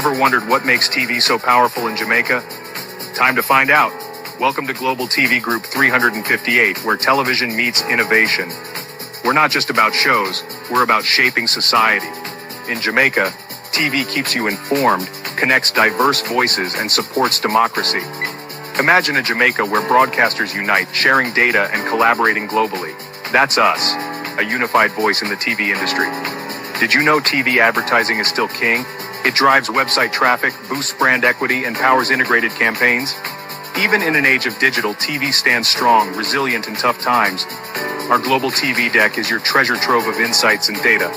Ever wondered what makes TV so powerful in Jamaica? Time to find out. Welcome to Global TV Group 358, where television meets innovation. We're not just about shows, we're about shaping society. In Jamaica, TV keeps you informed, connects diverse voices, and supports democracy. Imagine a Jamaica where broadcasters unite, sharing data and collaborating globally. That's us, a unified voice in the TV industry. Did you know TV advertising is still king? It drives website traffic, boosts brand equity, and powers integrated campaigns. Even in an age of digital, TV stands strong, resilient in tough times. Our global TV deck is your treasure trove of insights and data.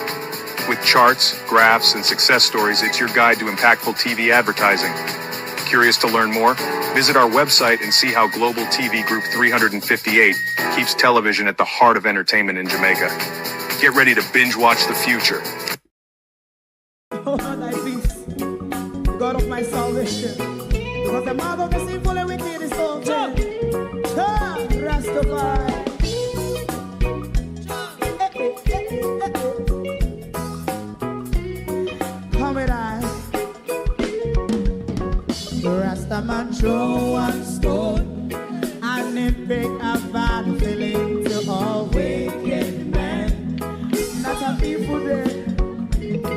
With charts, graphs, and success stories, it's your guide to impactful TV advertising. Curious to learn more? Visit our website and see how Global TV Group 358 keeps television at the heart of entertainment in Jamaica. Get ready to binge watch the future. Oh, thy peace, God of my salvation, because the mouth of the sinful and wicked is open. Rastafari. Come with I. Rastaman throw one stone, and it break a bad feeling to all wicked men. Not a people there.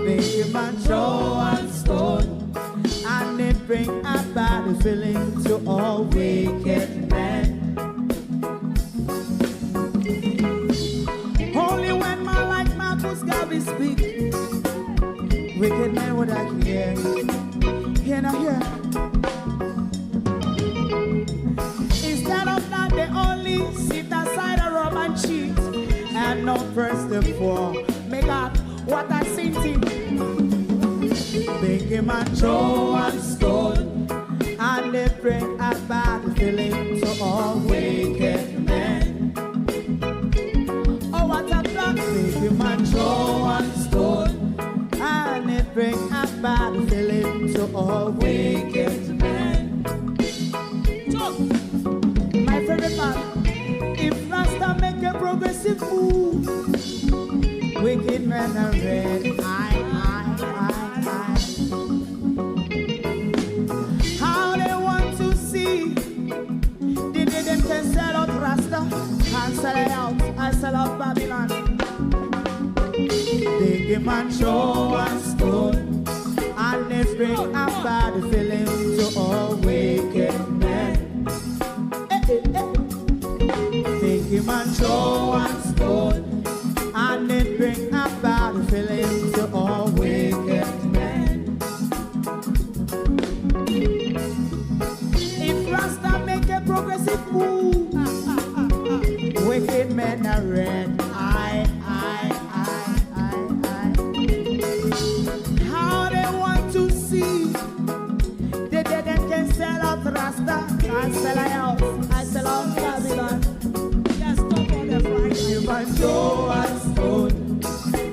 Make a man throw one stone, and it bring a bad feeling to all wicked men. Only when man like Marcus Garvey speak, wicked men would I hear. Hear now hear. Instead of that, they only sit aside and rob and cheat, and not first and four. Make up what I seen to make him a throw one stone, and they bring a bad feeling to all wicked men. Oh, what a plan! Make him a throw one stone, and they bring a bad feeling to all wicked men. My favorite part, if Rasta make a progressive move, wicked men are red. How they want to see the day them can sell out Rasta and sell it out. I sell out Babylon. They give man throw one stone, and they bring a bad feeling to all wicked men. They give man throw one stone, and it bring a bad feeling to all wicked men. If Rasta make a progressive move, wicked men are red. How they want to see the dead can sell out Rasta and sell out. I sell out Babylon. Yes, stop on the Friday. You might show us stone,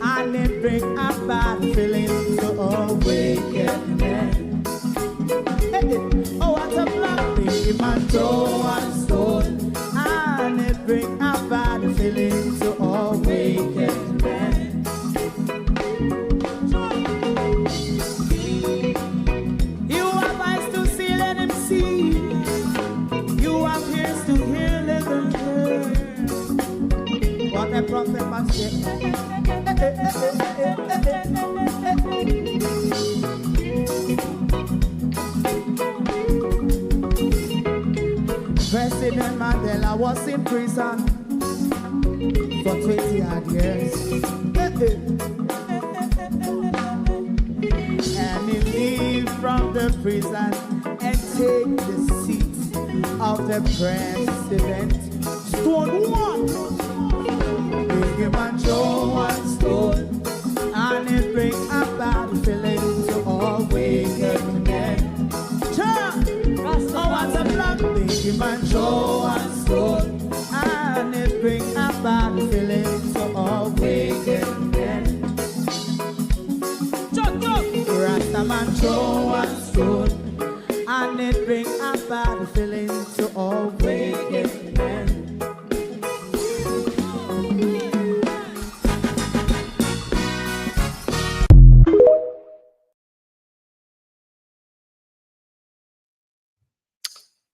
and it bring a bad feeling to all wicked men. Oh, what a black thing, man, throw one stone, and it bring a bad feeling to all wicked men. You have eyes to see, let him see. You have ears to hear, let them hear. What a prophet must say. President Mandela was in prison for 20 odd years. And he leave from the prison and take the seat of the president. Stone one. Big him and throw one stone, and it bring a bad feeling to all wicked men. Oh, what's a black? Big him and throw one stone, and it bring a bad feeling to all wicked men. Rastaman throw one stone, and it bring a bad feeling to all wicked men.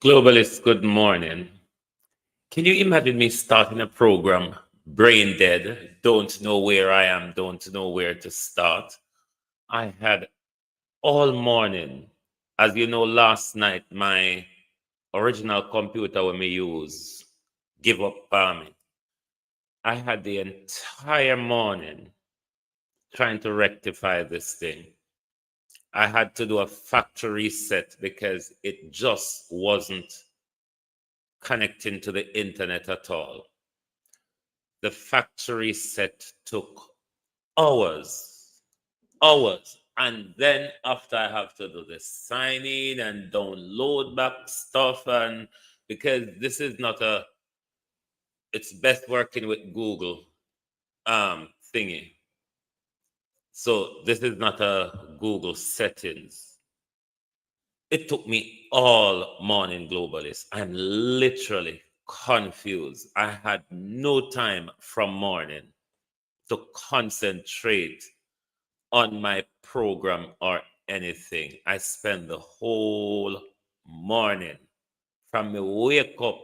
Globalists, good morning. Can you imagine me starting a program, brain dead, don't know where I am, don't know where to start? I had all morning. As you know, last night, my original computer when we use give up on me. I had the entire morning trying to rectify this thing. I had to do a factory reset because it just wasn't connecting to the internet at all. The factory set took hours, hours. And then after I have to do the sign in and download back stuff, and because this is not a, it's best working with Google thingy. So this is not a Google settings. It took me all morning, globalist. I'm literally confused. I had no time from morning to concentrate on my program or anything. I spend the whole morning from me wake up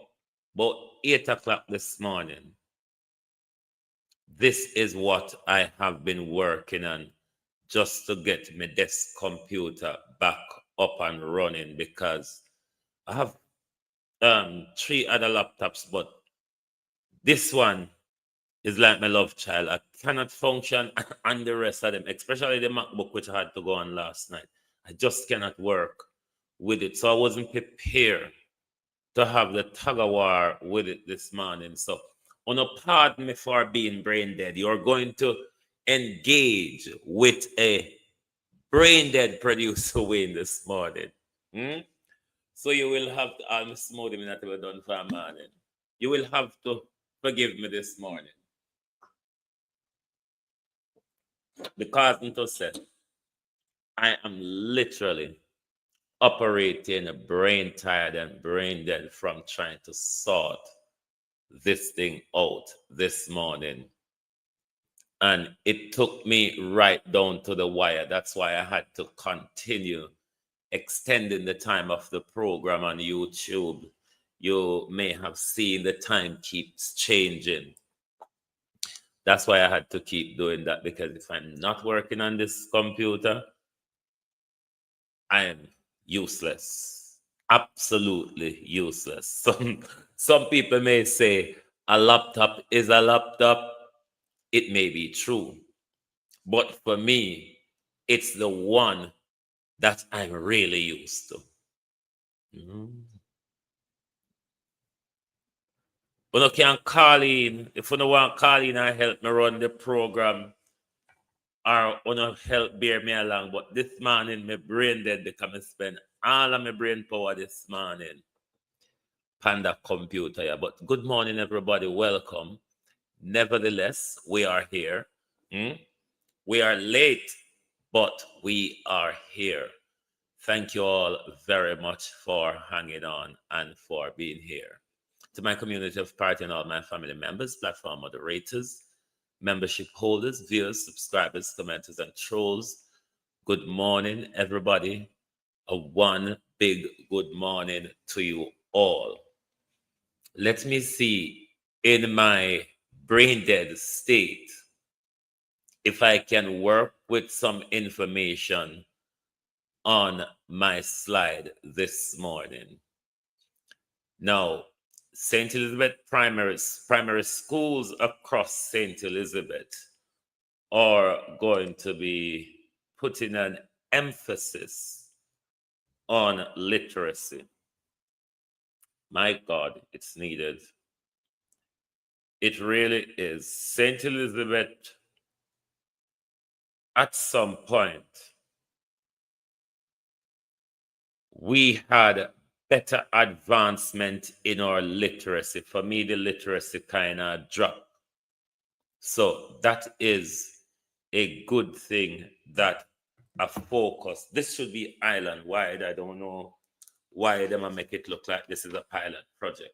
about 8 o'clock this morning. This is what I have been working on just to get my desk computer back up and running because I have three other laptops, but this one is like my love child. I cannot function on the rest of them, especially the MacBook, which I had to go on last night. I just cannot work with it. So I wasn't prepared to have the tug of war with it this morning. So, on a pardon me for being brain dead, you're going to engage with a brain dead producer Wayne this morning. Hmm? So you will have to, I'm smoothing me that we're done for a morning. You will have to forgive me this morning. Because into said, I am literally operating brain tired and brain dead from trying to sort this thing out this morning. And it took me right down to the wire. That's why I had to continue extending the time of the program on YouTube. You may have seen the time keeps changing. That's why I had to keep doing that, because if I'm not working on this computer, I am useless. Absolutely useless. Some people may say a laptop is a laptop. It may be true. But for me, it's the one that I'm really used to. Mm. But you can call in. If you don't want to call in and help me run the program, or you know, help bear me along. But this morning, my brain dead because I spend all of my brain power this morning on the computer. Yeah. But good morning, everybody. Welcome. Nevertheless, we are here. Mm? We are late, but we are here. Thank you all very much for hanging on and for being here. To my community of party and all my family members, platform moderators, membership holders, viewers, subscribers, commenters, and trolls, good morning, everybody. A one big good morning to you all. Let me see in my brain dead state if I can work with some information on my slide this morning. Now, St. Elizabeth primary schools across St. Elizabeth are going to be putting an emphasis on literacy. My God, it's needed. It really is. St. Elizabeth, at some point, we had better advancement in our literacy. For me, the literacy kind of dropped. So that is a good thing that a focus. This should be island wide. I don't know why they might make it look like this is a pilot project.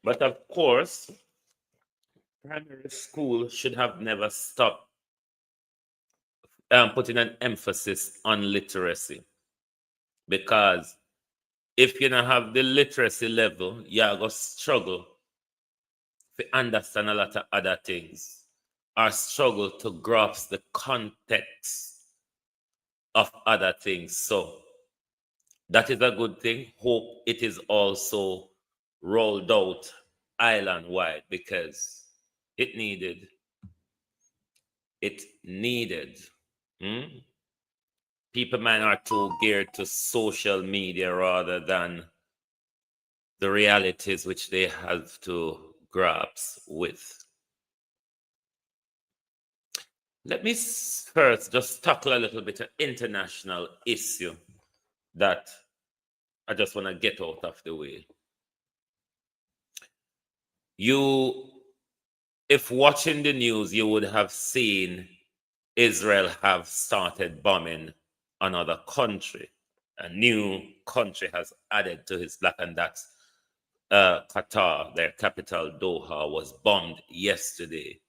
But of course, primary school should have never stopped putting an emphasis on literacy, because if you don't have the literacy level, you're going to struggle to understand a lot of other things, or struggle to grasp the context of other things. So that is a good thing. Hope it is also rolled out island wide, because it needed. It needed. People might are too geared to social media rather than the realities which they have to grasp with. Let me first just tackle a little bit of international issue that I just want to get out of the way. If watching the news, you would have seen Israel have started bombing another country. A new country has added to his black, and that's Qatar. Their capital, Doha, was bombed yesterday.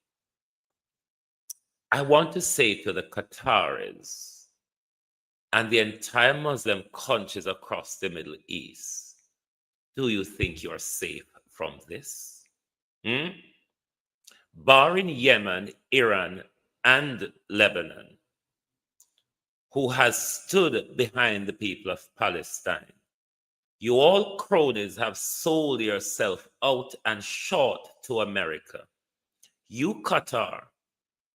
I want to say to the Qataris and the entire Muslim countries across the Middle East, do you think you're safe from this? Barring Yemen, Iran, and Lebanon, who has stood behind the people of Palestine, you all cronies have sold yourself out and short to America. You, Qatar,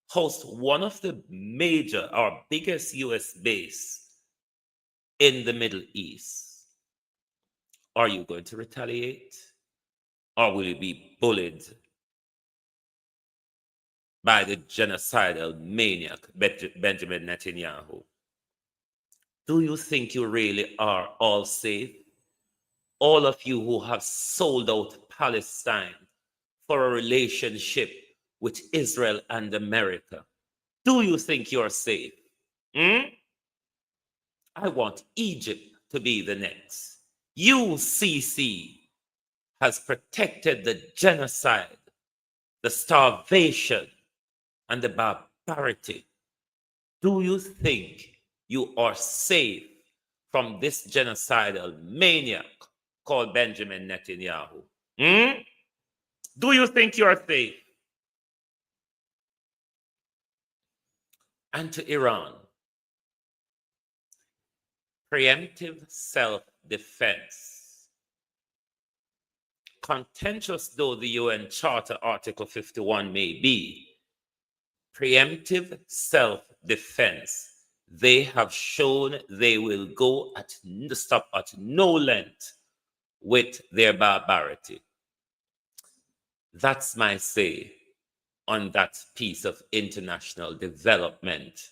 host one of the major or biggest US base in the Middle East. Are you going to retaliate? Or will you be bullied by the genocidal maniac Benjamin Netanyahu? Do you think you really are all safe? All of you who have sold out Palestine for a relationship with Israel and America, do you think you're safe? I want Egypt to be the next. UCC has protected the genocide, the starvation, and the barbarity. Do you think you are safe from this genocidal maniac called Benjamin Netanyahu? Do you think you are safe? And to Iran, preemptive self-defense. Contentious though the UN Charter Article 51 may be, preemptive self-defense, they have shown they will stop at no length with their barbarity. That's my say on that piece of international development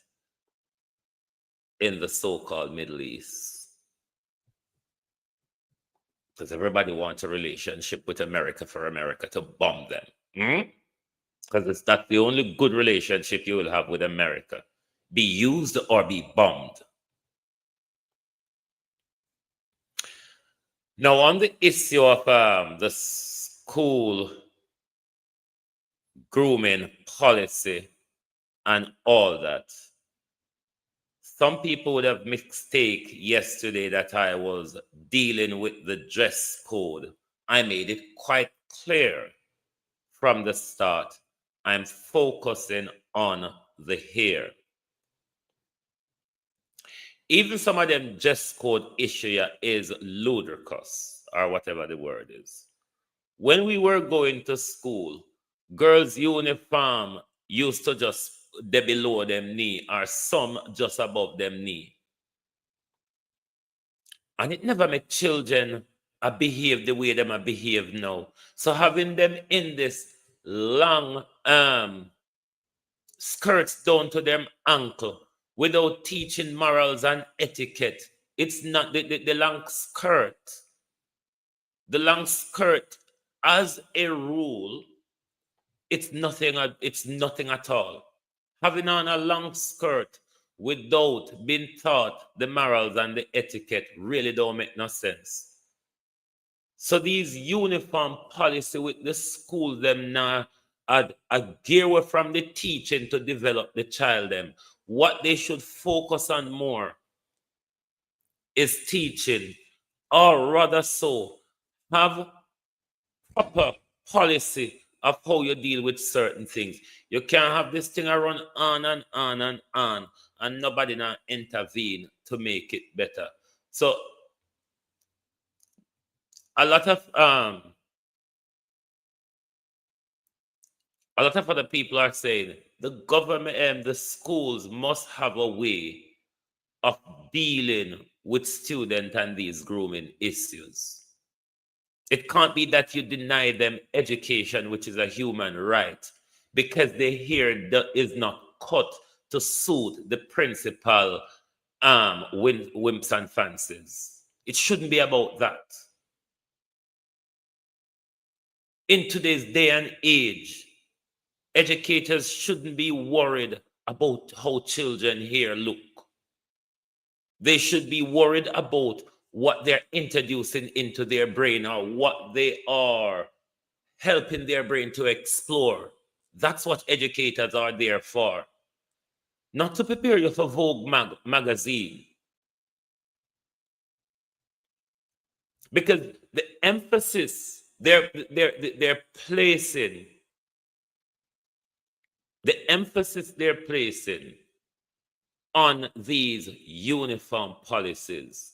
in the so-called Middle East. Because everybody wants a relationship with America for America to bomb them. Because that's the only good relationship you will have with America. Be used or be bombed. Now, on the issue of the school grooming policy and all that, some people would have mistaken yesterday that I was dealing with the dress code. I made it quite clear from the start. I'm focusing on the hair. Even some of them dress code issue is ludicrous, or whatever the word is. When we were going to school, girls' uniform used to just be below them knee, or some just above them knee. And it never made children behave the way them behave now. So having them in this long skirts down to their ankle without teaching morals and etiquette, it's not the long skirt. The long skirt, as a rule, it's nothing at all. Having on a long skirt without being taught the morals and the etiquette really don't make no sense. So these uniform policy with the school them now are gear away from the teaching to develop the child them. What they should focus on more is teaching, or rather so, have proper policy of how you deal with certain things. You can't have this thing a run on and on and on, and nobody not intervene to make it better. So a lot of other people are saying the government and the schools must have a way of dealing with students and these grooming issues. It can't be that you deny them education, which is a human right, because they hear that is not cut to suit the principal whims and fancies. It shouldn't be about that. In today's day and age, educators shouldn't be worried about how children here look. They should be worried about what they're introducing into their brain or what they are helping their brain to explore. That's what educators are there for. Not to prepare you for Vogue magazine. Because the emphasis they're placing, the emphasis they're placing on these uniform policies,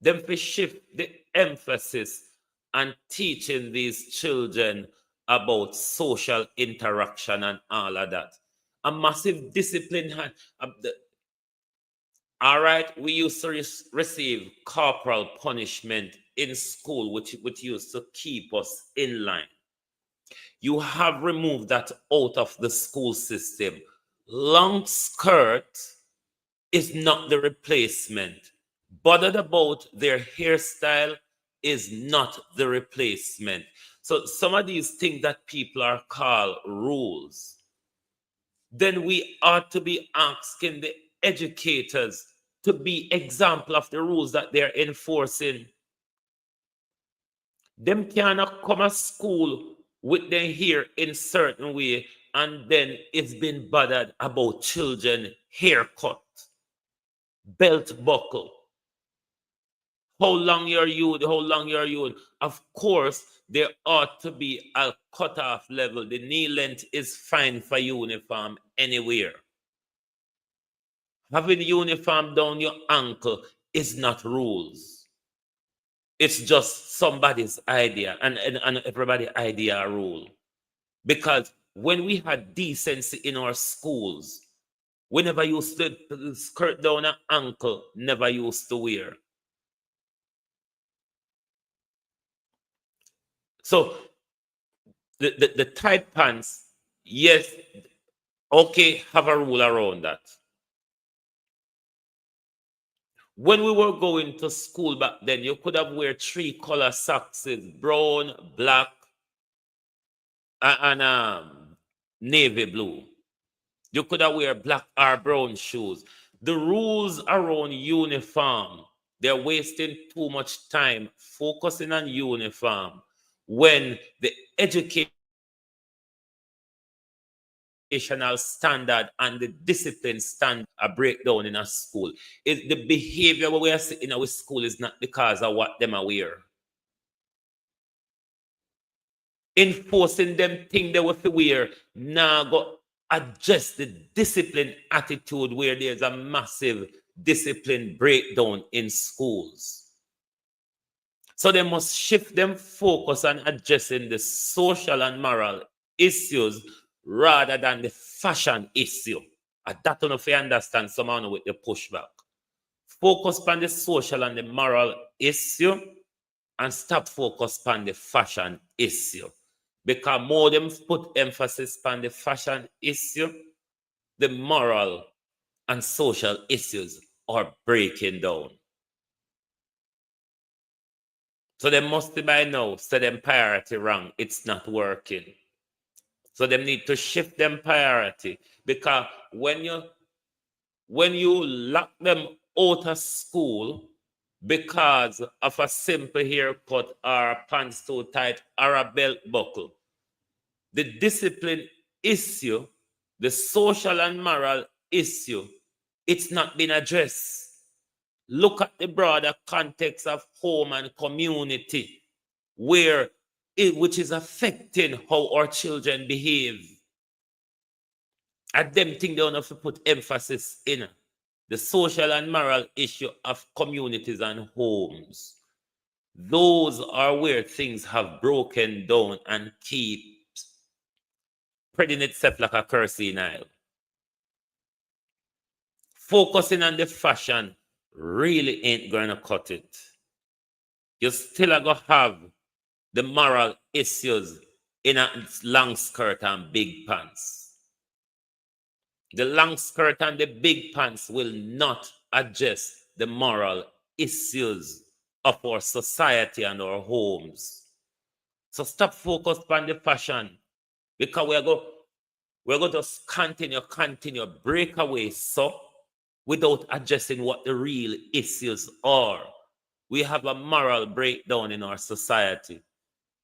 them to shift the emphasis on teaching these children about social interaction and all of that. A massive discipline. All right, we used to receive corporal punishment in school, which used to keep us in line. You have removed that out of the school system. Long skirt is not the replacement. Bothered about their hairstyle is not the replacement. So some of these things that people are called rules, then we ought to be asking the educators to be example of the rules that they're enforcing. Them cannot come to school with their hair in certain way and then it's been bothered about children haircut, belt buckle, how long you're using. Of course, there ought to be a cutoff level. The knee length is fine for uniform anywhere. Having uniform down your ankle is not rules. It's just somebody's idea and everybody's idea a rule. Because when we had decency in our schools, we never used to skirt down an ankle, never used to wear. So the tight pants, yes, okay, have a rule around that. When we were going to school back then, you could have wear 3-color socks, brown, black, and navy blue. You could have wear black or brown shoes. The rules around uniform, they're wasting too much time focusing on uniform when the educational standard and the discipline standard are breakdown in a school. The behavior we are seeing in our school is not because of what them are wear. Enforcing them thing they have to wear now go adjust the discipline attitude where there's a massive discipline breakdown in schools. So they must shift them focus on addressing the social and moral issues rather than the fashion issue. And that don't know if you understand somehow with the pushback. Focus on the social and the moral issue and stop focus on the fashion issue. Because more them put emphasis on the fashion issue, the moral and social issues are breaking down. So they must be by now set them priority wrong. It's not working. So they need to shift them priority. Because when you lock them out of school because of a simple haircut or pants too tight or a belt buckle, the discipline issue, the social and moral issue it's not been addressed. Look at the broader context of home and community, which is affecting how our children behave. I them think they don't have to put emphasis in the social and moral issue of communities and homes. Those are where things have broken down and keep spreading itself like a curse Nile. Focusing on the fashion really ain't going to cut it. You still are going to have the moral issues in a long skirt and big pants. The long skirt and the big pants will not address the moral issues of our society and our homes. So stop focused on the fashion, because we're going to continue break away without addressing what the real issues are. We have a moral breakdown in our society.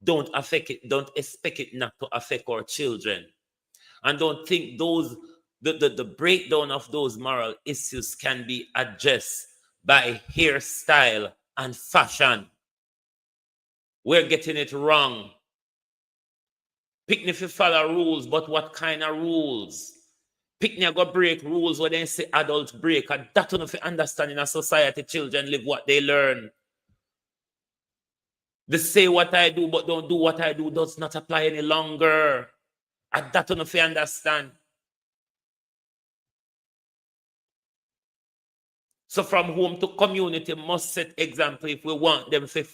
Don't expect it not to affect our children. And don't think the breakdown of those moral issues can be addressed by hairstyle and fashion. We're getting it wrong. Picnic follow rules, but what kind of rules? Picnic go break rules when they say adults break. And that don't understand in a society, children live what they learn. They say what I do, but don't do what I do does not apply any longer. And that don't understand. So from home to community must set example if we want them to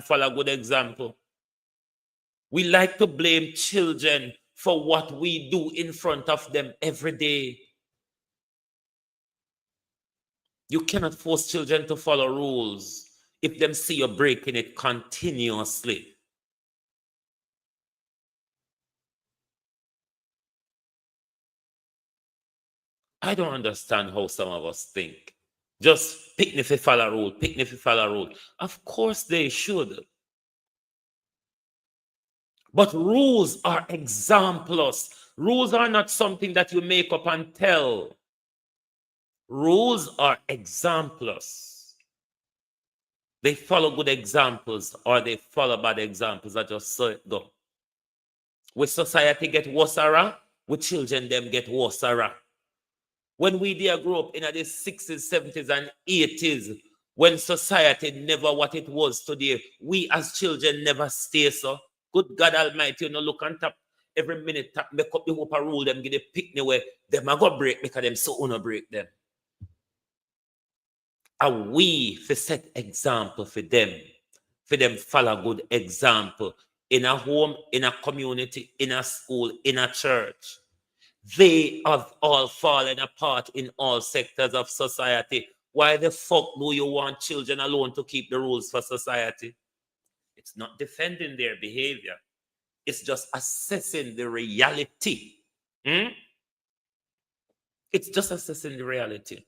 follow a good example. We like to blame children for what we do in front of them every day. You cannot force children to follow rules if them see you breaking it continuously. I don't understand how some of us think. Just picnic follow rule. Of course they should. But rules are examples. Rules are not something that you make up and tell. Rules are examples. They follow good examples or they follow bad examples. I just saw it go. With society get worse, with children them get worse. When we there grew up in the 60s, 70s, and 80s, when society never what it was today, we as children never stay so. Good God Almighty, look and tap every minute, tap, make up the hope and rule them, get the picnic where them are going to break because them so want to break them. And we for set example for them follow good example in a home, in a community, in a school, in a church. They have all fallen apart in all sectors of society. Why the fuck do you want children alone to keep the rules for society? It's not defending their behavior. It's just assessing the reality. It's just assessing the reality.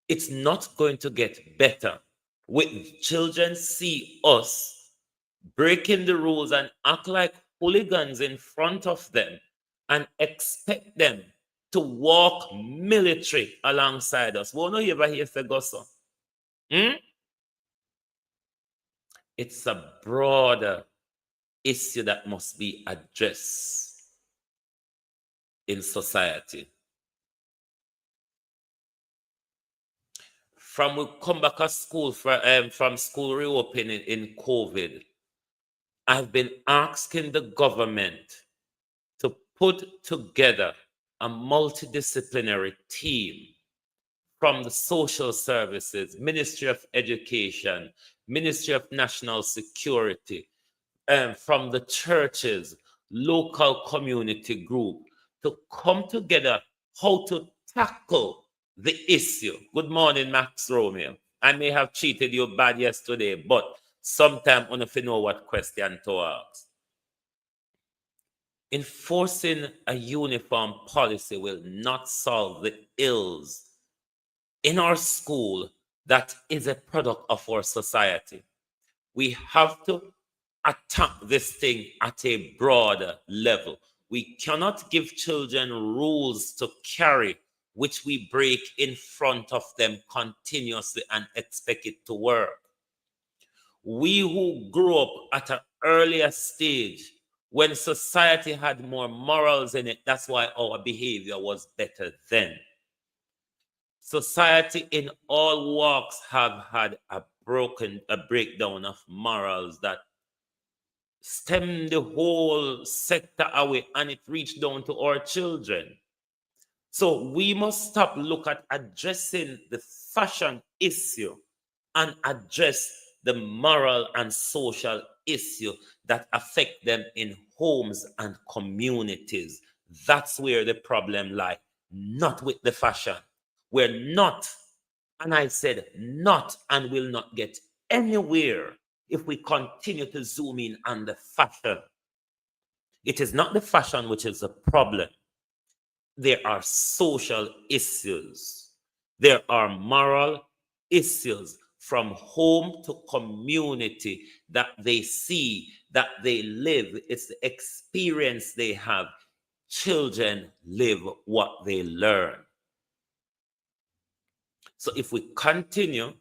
It's not going to get better with children see us breaking the rules and act like hooligans in front of them and expect them to walk military alongside us. We don't ever hear Fegoso. It's a broader issue that must be addressed in society. From we come back to school from school reopening in COVID, I've been asking the government to put together a multidisciplinary team from the social services, Ministry of Education, Ministry of National Security, from the churches, local community group, to come together how to tackle the issue. Good morning, Max Romeo. I may have cheated you bad yesterday, but sometime I don't know what question to ask. Enforcing a uniform policy will not solve the ills in our school that is a product of our society. We have to attack this thing at a broader level. We cannot give children rules to carry which we break in front of them continuously and expect it to work. We who grew up at an earlier stage when society had more morals in it, that's why our behavior was better then. Society in all walks have had a breakdown of morals that stem the whole sector away, and it reached down to our children. So we must stop look at addressing the fashion issue and address the moral and social issue that affect them in homes and communities. That's where the problem lies, not with the fashion. We're not, and I said not, and will not get anywhere if we continue to zoom in on the fashion. It is not the fashion which is the problem. There are social issues. There are moral issues from home to community that they see, that they live. It's the experience they have. Children live what they learn. So if we continue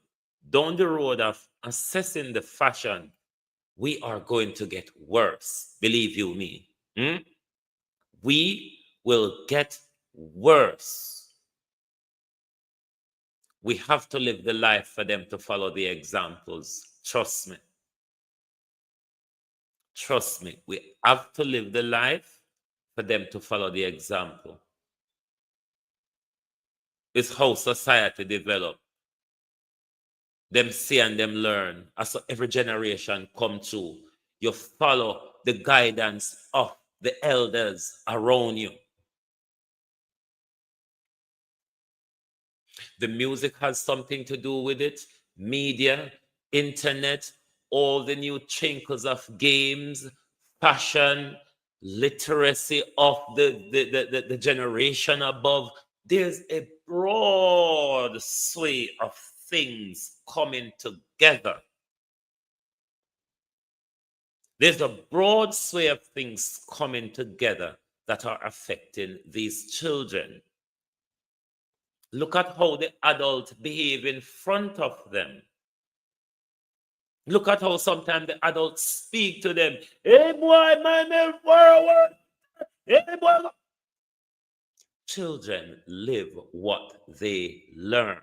down the road of assessing the fashion, we are going to get worse. Believe you me. We will get worse. We have to live the life for them to follow the examples. Trust me. Trust me. We have to live the life for them to follow the example. It's how society develop. Them see and them learn. As every generation come through, you follow the guidance of the elders around you. The music has something to do with it. Media, internet, all the new trinkles of games, fashion, literacy of the generation above. There's a broad sway of things coming together. There's a broad sway of things coming together that are affecting these children. Look at how the adults behave in front of them. Look at how sometimes the adults speak to them. Hey boy, man, forward. Hey boy. Children live what they learn.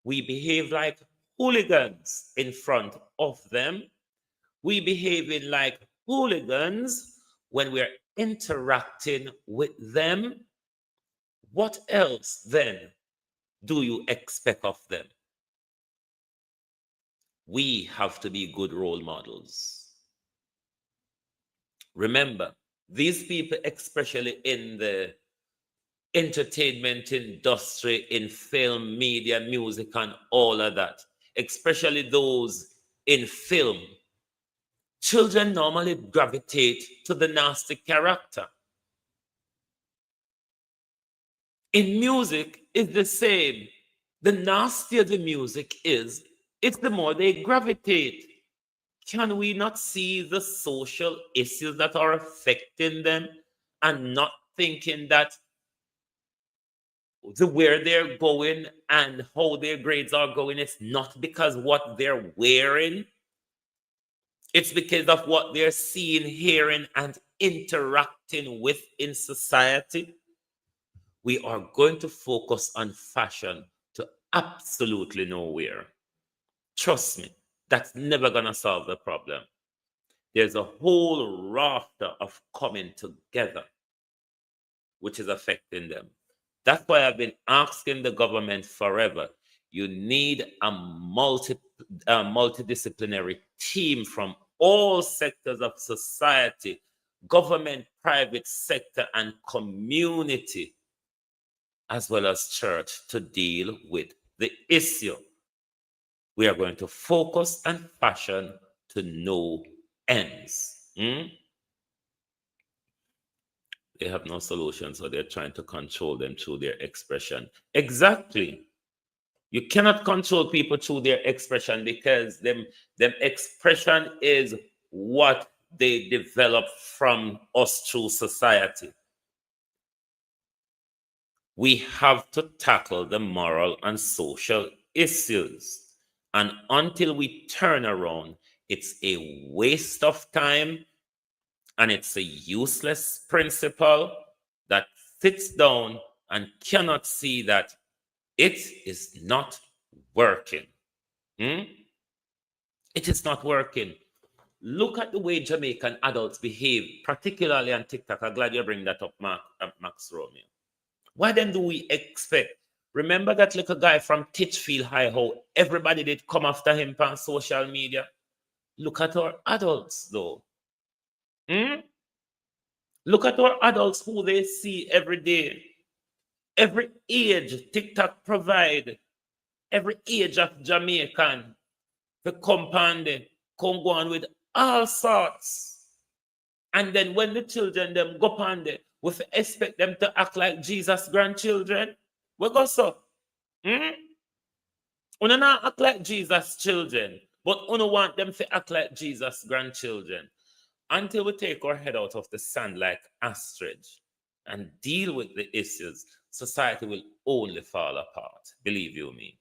We behave like hooligans in front of them. We behave like hooligans when we're interacting with them. What else then do you expect of them? We have to be good role models. Remember, these people, especially in the entertainment industry, in film, media, music, and all of that, especially those in film, children normally gravitate to the nasty character. In music, it's the same. The nastier the music is, it's the more they gravitate. Can we not see the social issues that are affecting them and not thinking that where they're going and how their grades are going is not because what they're wearing? It's because of what they're seeing, hearing, and interacting with in society. We are going to focus on fashion to absolutely nowhere. Trust me, that's never going to solve the problem. There's a whole rafter of coming together which is affecting them. That's why I've been asking the government forever. You need a multidisciplinary team from all sectors of society, government, private sector, and community, as well as church, to deal with the issue. We are going to focus on fashion to no ends. They have no solution, so they're trying to control them through their expression. Exactly. You cannot control people through their expression because them expression is what they develop from us through society. We have to tackle the moral and social issues. And until we turn around, it's a waste of time and it's a useless principle that sits down and cannot see that it is not working. It is not working. Look at the way Jamaican adults behave, particularly on TikTok. I'm glad you bring that up, Max Romeo. Why then do we expect? Remember that little guy from Titchfield High, how everybody did come after him on social media? Look at our adults, though. Look at our adults who they see every day. Every age TikTok provide, every age of Jamaican, the compound, come go on with all sorts. And then when the children them go on there, we expect them to act like Jesus' grandchildren. We go so. We not act like Jesus' children, but we don't want them to act like Jesus' grandchildren. Until we take our head out of the sand like ostrich and deal with the issues, society will only fall apart. Believe you me.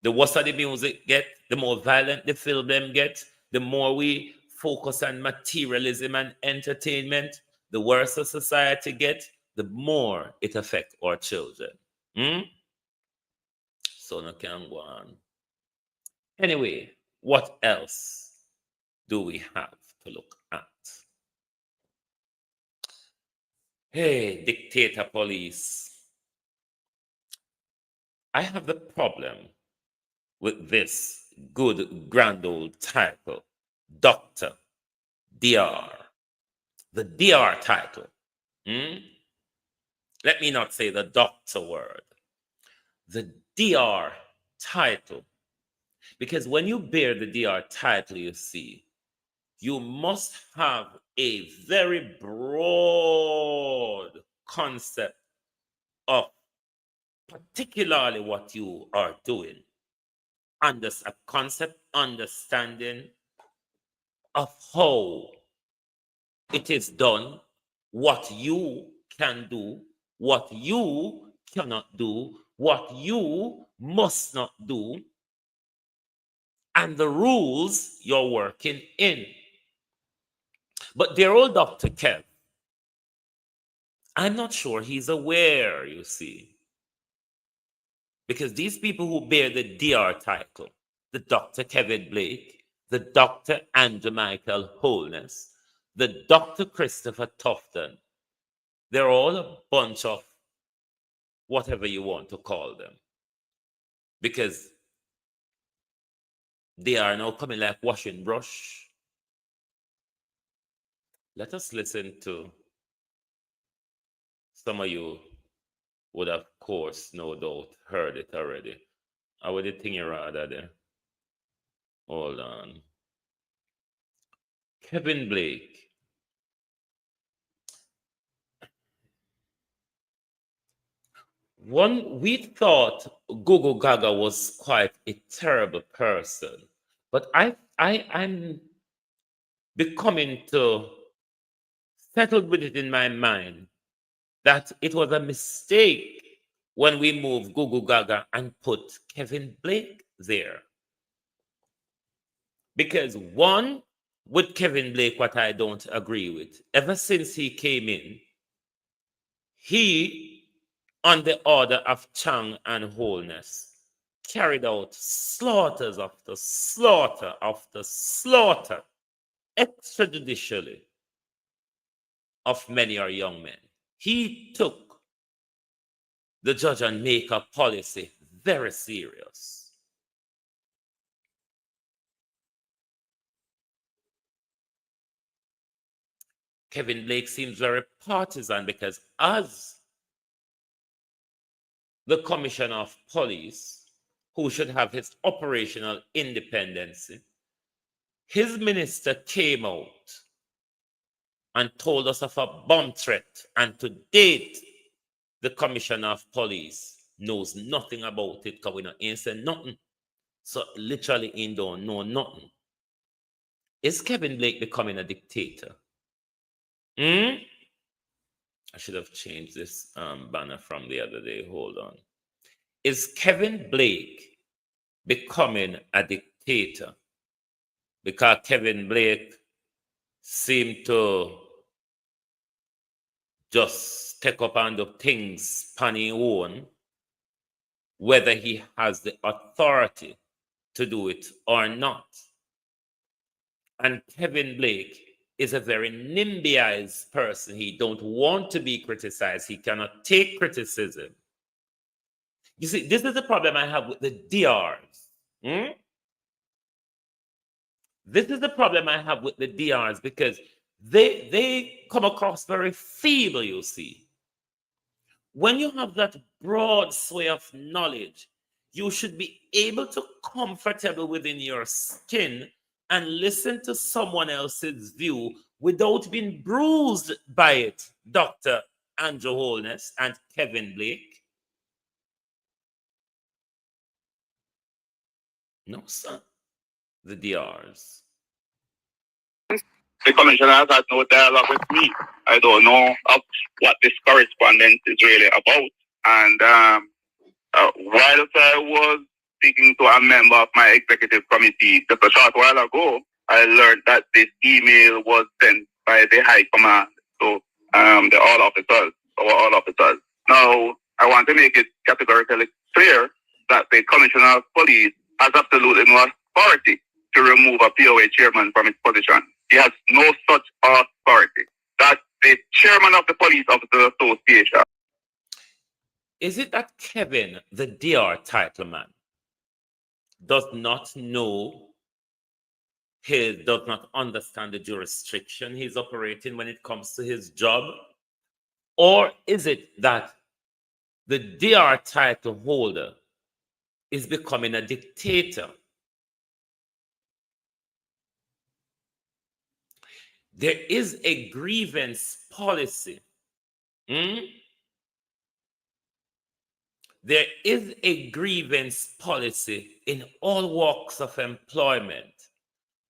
The worse the music get, the more violent the film them get, the more we focus on materialism and entertainment, the worse the society get, the more it affects our children. So no can go on. Anyway, what else do we have to look at? Hey, dictator police. I have the problem with this good grand old title, Dr. DR. The DR title. Let me not say the doctor word. The DR title. Because when you bear the DR title, you see, you must have a very broad concept of particularly what you are doing. A concept understanding of how it is done, what you can do, what you cannot do, what you must not do, and the rules you're working in. But dear old Dr. Kev, I'm not sure he's aware, you see. Because these people who bear the DR title, the Dr. Kevin Blake, the Dr. Andrew Michael Holness, the Dr. Christopher Tufton, they're all a bunch of whatever you want to call them. Because they are now coming like washing brush. Let us listen to some of you would, of course, no doubt, heard it already. I would think you rather there. Hold on. Kevin Blake. We thought Gogo Gaga was quite a terrible person, but I'm becoming to settled with it in my mind that it was a mistake when we moved Gogo Gaga and put Kevin Blake there. Because one, with Kevin Blake, what I don't agree with, ever since he came in, he, on the order of Chang and Holness, carried out slaughters after slaughter after slaughter, extrajudicially, of many our young men. He took the judge and maker policy very serious. Kevin Blake seems very partisan because as the commissioner of police, who should have his operational independence, his minister came out and told us of a bomb threat, and to date, the commissioner of police knows nothing about it because we not ain't said nothing. So literally he don't know nothing. Is Kevin Blake becoming a dictator? I should have changed this banner from the other day. Hold on. Is Kevin Blake becoming a dictator? Because Kevin Blake seemed to just take up on the things on his own, whether he has the authority to do it or not. And Kevin Blake is a very NIMBYized person. He don't want to be criticized. He cannot take criticism. You see, this is the problem I have with the DRs. This is the problem I have with the DRs, because they come across very feeble, you see. When you have that broad sway of knowledge, you should be able to comfortable within your skin and listen to someone else's view without being bruised by it, Dr. Andrew Holness and Kevin Blake. No, sir. The DRs. The commissioner has had no dialogue with me. I don't know of what this correspondence is really about. And whilst I was speaking to a member of my executive committee just a short while ago, I learned that this email was sent by the high command, so the all officers, our all officers. Now, I want to make it categorically clear that the commissioner of police has absolutely no authority to remove a POA chairman from his position. He has no such authority. That's the chairman of the Police Officers Association. Is it that Kevin, the DR title man, does not know, he does not understand the jurisdiction he's operating when it comes to his job? Or is it that the DR title holder is becoming a dictator? There is a grievance policy. There is a grievance policy in all walks of employment.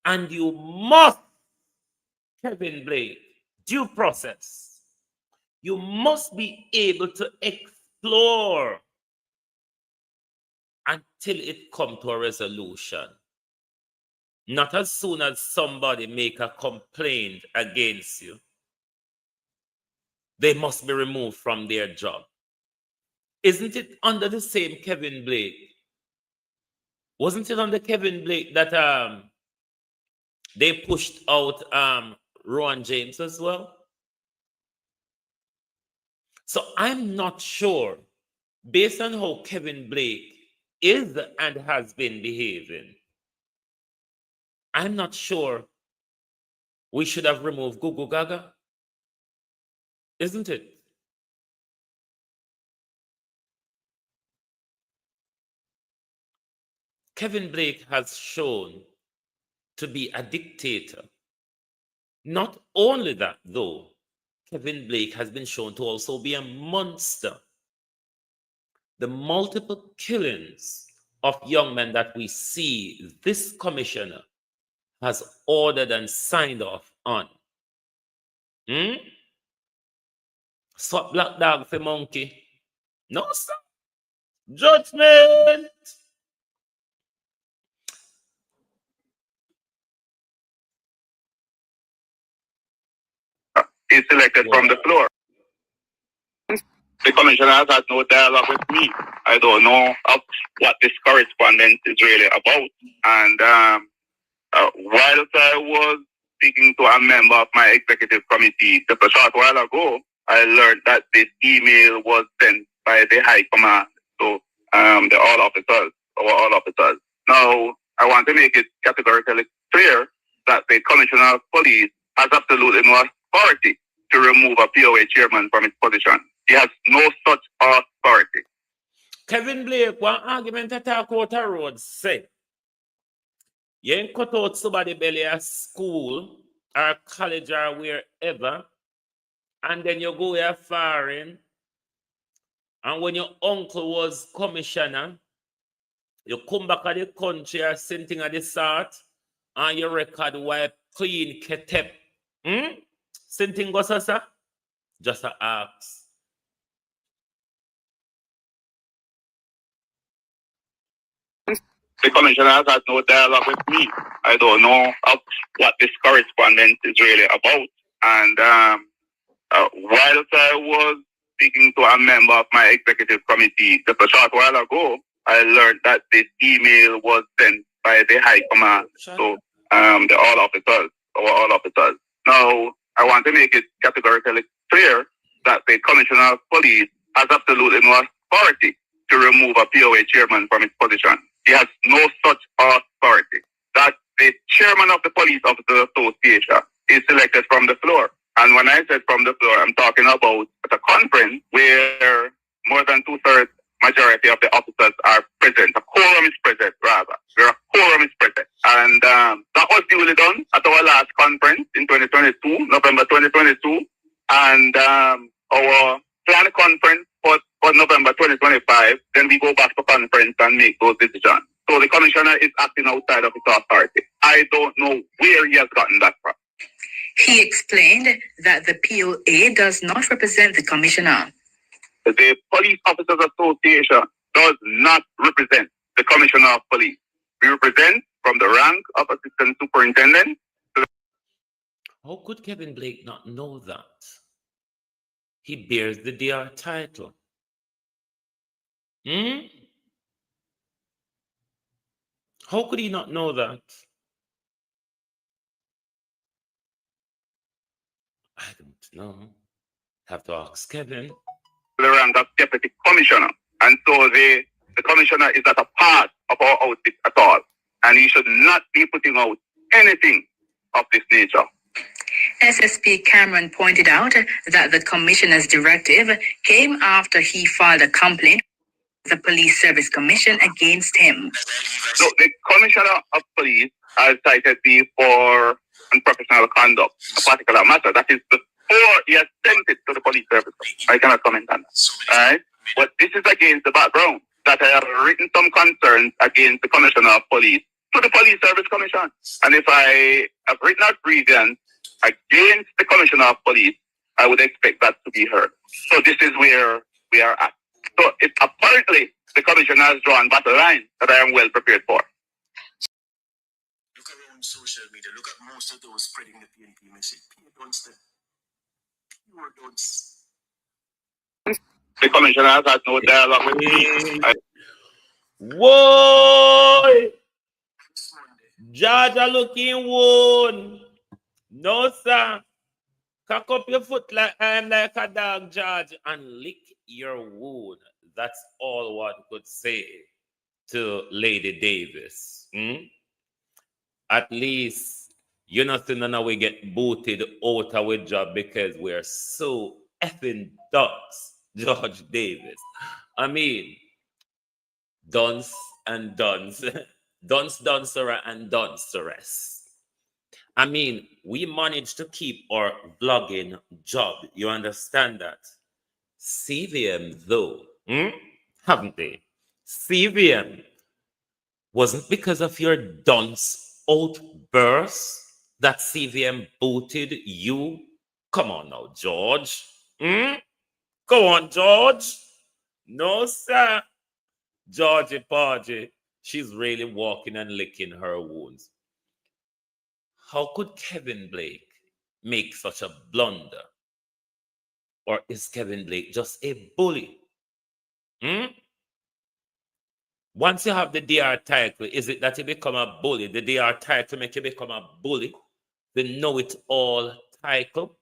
And you must, Kevin Blake, due process. You must be able to explore until it comes to a resolution. Not as soon as somebody make a complaint against you, they must be removed from their job. Isn't it under the same Kevin Blake? Wasn't it under Kevin Blake that they pushed out Rowan James as well? So I'm not sure, based on how Kevin Blake is and has been behaving, I'm not sure we should have removed Gugu Gaga. Isn't it? Kevin Blake has shown to be a dictator. Not only that, though, Kevin Blake has been shown to also be a monster. The multiple killings of young men that we see this commissioner has ordered and signed off on. Swap black dog for monkey. No, sir. Judgment. He's selected from the floor. The commissioner has had no dialogue with me. I don't know of what this correspondence is really about. And whilst I was speaking to a member of my executive committee just a short while ago, I learned that this email was sent by the high command, so the all officers, our all officers. Now, I want to make it categorically clear that the commissioner of police has absolutely no authority to remove a POA chairman from his position. He has no such authority. Kevin Blake, one argument that talk out a road say, you ain't cut out somebody belly at school or college or wherever, and then you go here foreign, and when your uncle was commissioner, you come back to the country or something of the sort, and your record wipe clean ketep. Something goes, sir? Just a ask. The commissioner has had no dialogue with me. I don't know what this correspondence is really about. And whilst I was speaking to a member of my executive committee just a short while ago, I learned that this email was sent by the high command. So the all officers, our all officers. Now, I want to make it categorically clear that the commissioner of police has absolutely no authority to remove a POA chairman from his position. He has no such authority. That the chairman of the Police Officers Association is selected from the floor. And when I said from the floor, I'm talking about at a conference where more than 2/3 majority of the officers are present. A quorum is present, rather. Where a quorum is present. And that was duly done at our last conference in 2022, November 2022. And our planned conference for November 2025, then we go back to conference and make those decisions. So the commissioner is acting outside of his authority. I don't know where he has gotten that from. He explained that the POA does not represent the commissioner. The Police Officers Association does not represent the commissioner of police. We represent from the rank of assistant superintendent. How could Kevin Blake not know that? He bears the DR title. How could he not know that? I don't know. Have to ask Kevin. The rank of deputy commissioner. And so the commissioner is not a part of our outfit at all. And he should not be putting out anything of this nature. SSP Cameron pointed out that the commissioner's directive came after he filed a complaint with the Police Service Commission against him. So the commissioner of police has cited me for unprofessional conduct, a particular matter. That is before he has sent it to the Police Service Commission. I cannot comment on that. All right? But this is against the background that I have written some concerns against the commissioner of police to the Police Service Commission. And if I have written a grievance against the commissioner of police, I would expect that to be heard. So this is where we are at. So it's apparently the commissioner has drawn battle line that I am well prepared for. Look around social media. Look at most of those spreading the PNP message. The commissioner has had no dialogue with me. Whoa! Georgia looking one. No, sir. Cock up your foot like I'm like a dog, George, and lick your wound. That's all one could say to Lady Davis. At least you're not saying that we get booted out of our job because we're so effing ducks, George Davis. I mean, dunce and dunce. Dunce, duncerer, and dunceress. I mean, we managed to keep our vlogging job. You understand that? CVM, though, haven't they? CVM wasn't because of your dunce outburst that CVM booted you. Come on now, George. Go on, George. No, sir. Georgie Porgy. She's really walking and licking her wounds. How could Kevin Blake make such a blunder? Or is Kevin Blake just a bully? Once you have the DR title, is it that you become a bully? The DR title make you become a bully? The know-it-all title?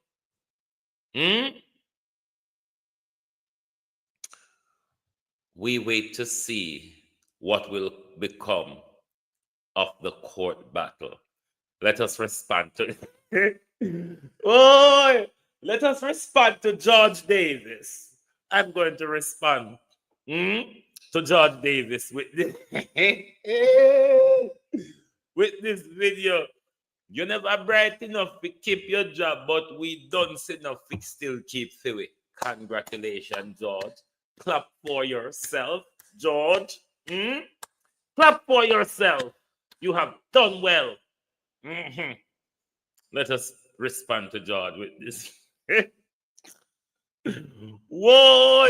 We wait to see what will become of the court battle. Let us respond to let us respond to George Davis. I'm going to respond to George Davis with this, with this video. You're never bright enough to keep your job, but we don't enough to still keep to it. Congratulations, George. Clap for yourself, George. Clap for yourself. You have done well. Let us respond to George with this. Whoa!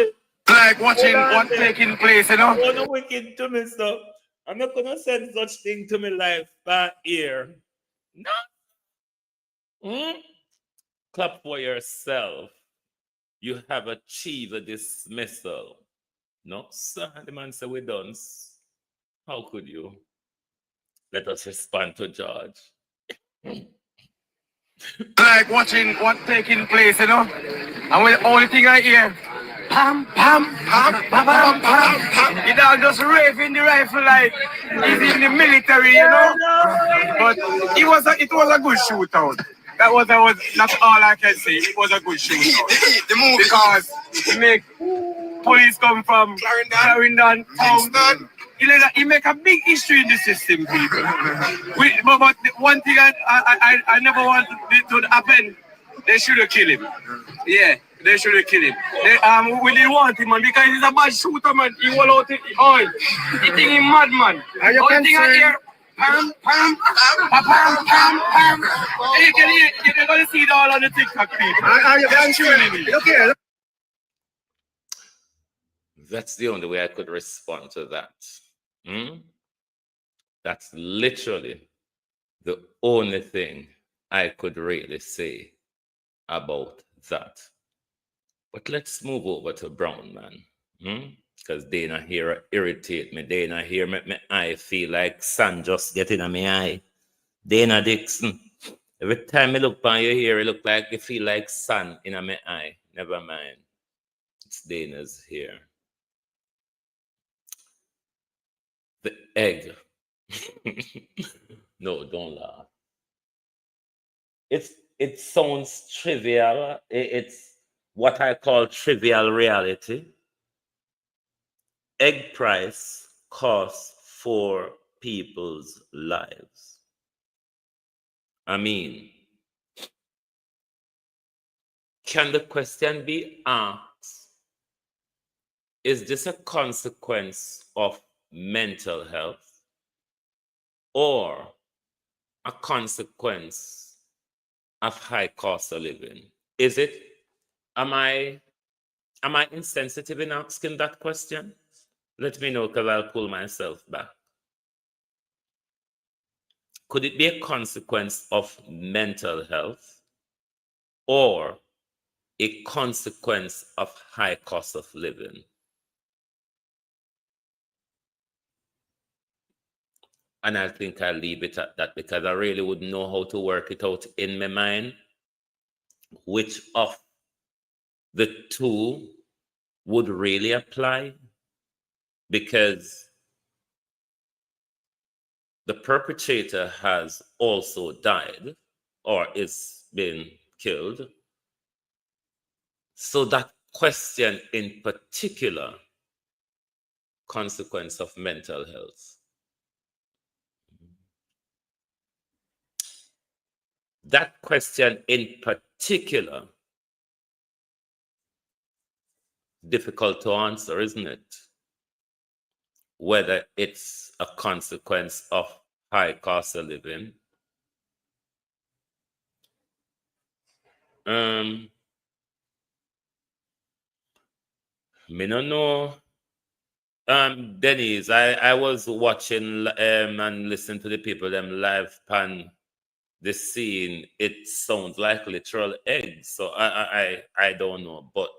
Like watching what's taking place, you know? Oh, no wicked to me, so I'm not gonna send such thing to my life by ear. No. Clap for yourself. You have achieved a dismissal. No, sir. The man said we done. How could you? Let us respond to George. Like watching what's taking place, you know? And when the only thing I hear, pam, pam, pam, pam, pam, pam, pam. You know, just raving the rifle like he's in the military, you know? But it was a good shootout. That was that's all I can say. It was a good shootout. The move because it make police come from Clarendon, town. He make a big history in the system, people. But one thing I never want it to happen, they should have killed him. Yeah, they should have killed him. We didn't want him, man, because he's a bad shooter, man. He will out oil. He think he's mad, man. Only thing I hear, pam, pam, pam, pam, pam, pam. You're going to see it all on the TikTok, people. Are you concerned? Okay. That's the only way I could respond to that. That's literally the only thing I could really say about that. But let's move over to Brown, man. Because Dana here irritate me. Dana here make my eye feel like sun just getting on my eye. Dana Dixon. Every time I look on you here, it look like you feel like sun in my eye. Never mind. It's Dana's here. The egg. No, don't laugh. It sounds trivial. It's what I call trivial reality. Egg price costs for people's lives. I mean, can the question be asked, is this a consequence of mental health or a consequence of high cost of living? Is it? Am I insensitive in asking that question? Let me know, because I'll pull myself back. Could it be a consequence of mental health or a consequence of high cost of living? And I think I'll leave it at that, because I really wouldn't know how to work it out in my mind, which of the two would really apply, because the perpetrator has also died or is being killed. So that question in particular, consequence of mental health. That question in particular, difficult to answer, isn't it? Whether it's a consequence of high cost of living. Me no know. Denise, I was watching and listening to the people them live pan the scene. It sounds like literal eggs, so I don't know, but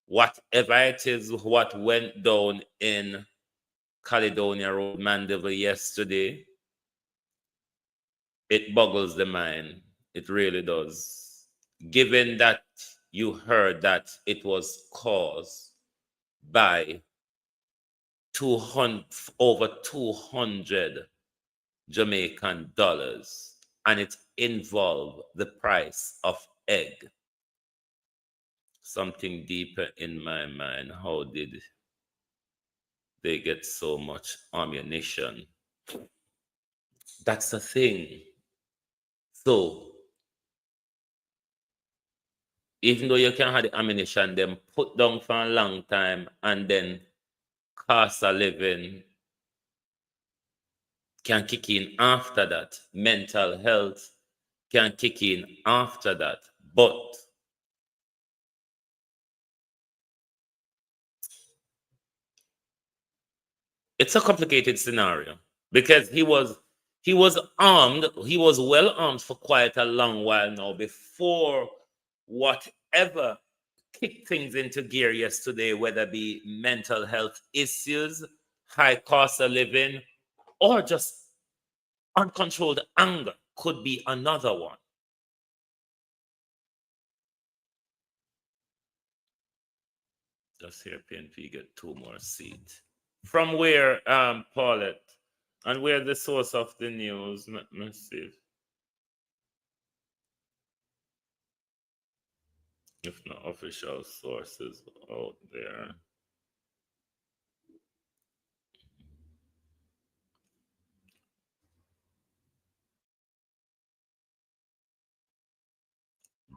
whatever it is, what went down in Caledonia Road, Mandeville yesterday, it boggles the mind. It really does. Given that you heard that it was caused by over 200 Jamaican dollars, and it involved the price of egg. Something deeper in my mind. How did they get so much ammunition? That's the thing. So, even though you can have the ammunition, them put down for a long time, and then cost of living can kick in after that. Mental health can kick in after that. But It's a complicated scenario because he was armed, he was well armed for quite a long while now before whatever kicked things into gear yesterday, whether it be mental health issues, high cost of living, or just uncontrolled anger could be another one. Just here, PNP get 2 more seats. From where, Paulette, and where the source of the news? Let me see. If not official sources out there.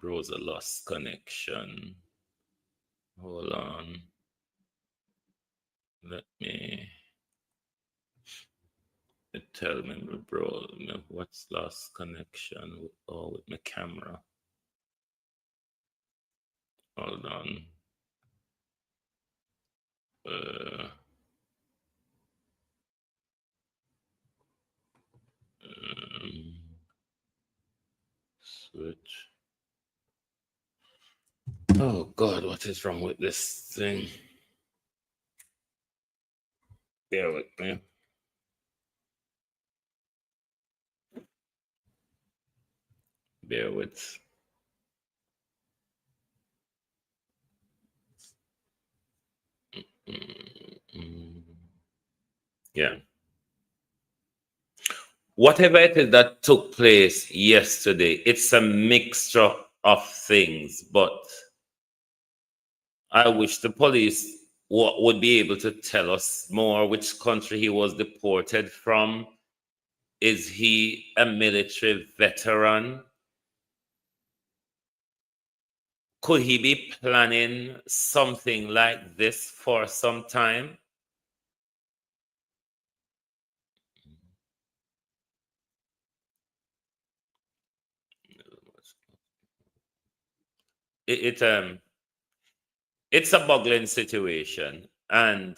Browser lost connection. Hold on. Let me tell me, bro, what's lost connection with my camera. Hold on. Switch. Oh God, what is wrong with this thing? Bear with me. Bear with. Yeah. Whatever it is that took place yesterday, it's a mixture of things, but I wish the police would be able to tell us more which country he was deported from. Is he a military veteran? Could he be planning something like this for some time? It's a boggling situation, and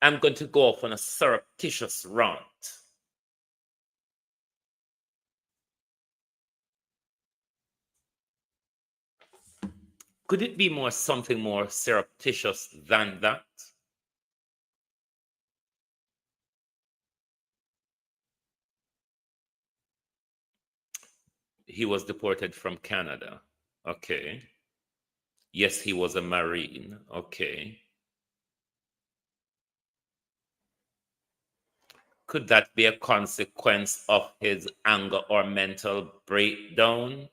I'm going to go off on a surreptitious rant. Could it be something more surreptitious than that? He was deported from Canada. Okay. Yes, he was a Marine. Okay. Could that be a consequence of his anger or mental breakdown?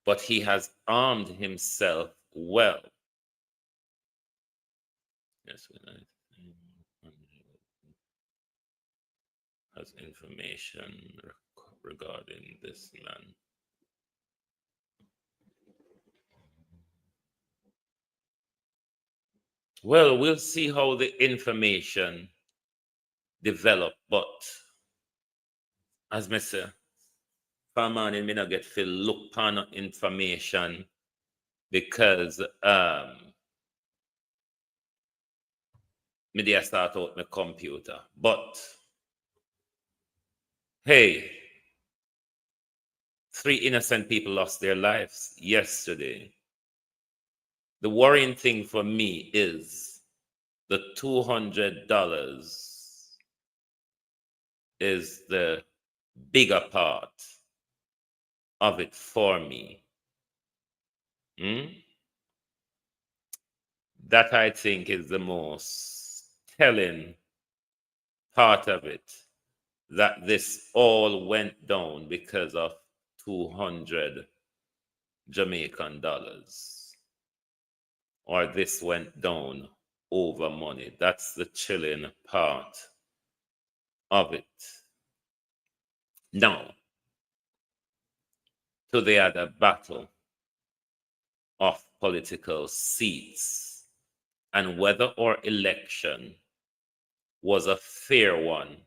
But he has armed himself well. Yes, has information regarding this man. Well, we'll see how the information develop, but as I say, for man, may not get to look upon information because me start out my computer. But hey, 3 innocent people lost their lives yesterday. The worrying thing for me is the $200 is the bigger part of it for me. That I think is the most telling part of it, that this all went down because of 200 Jamaican dollars, or this went down over money. That's the chilling part of it. Now, to the other battle of political seats and whether our election was a fair one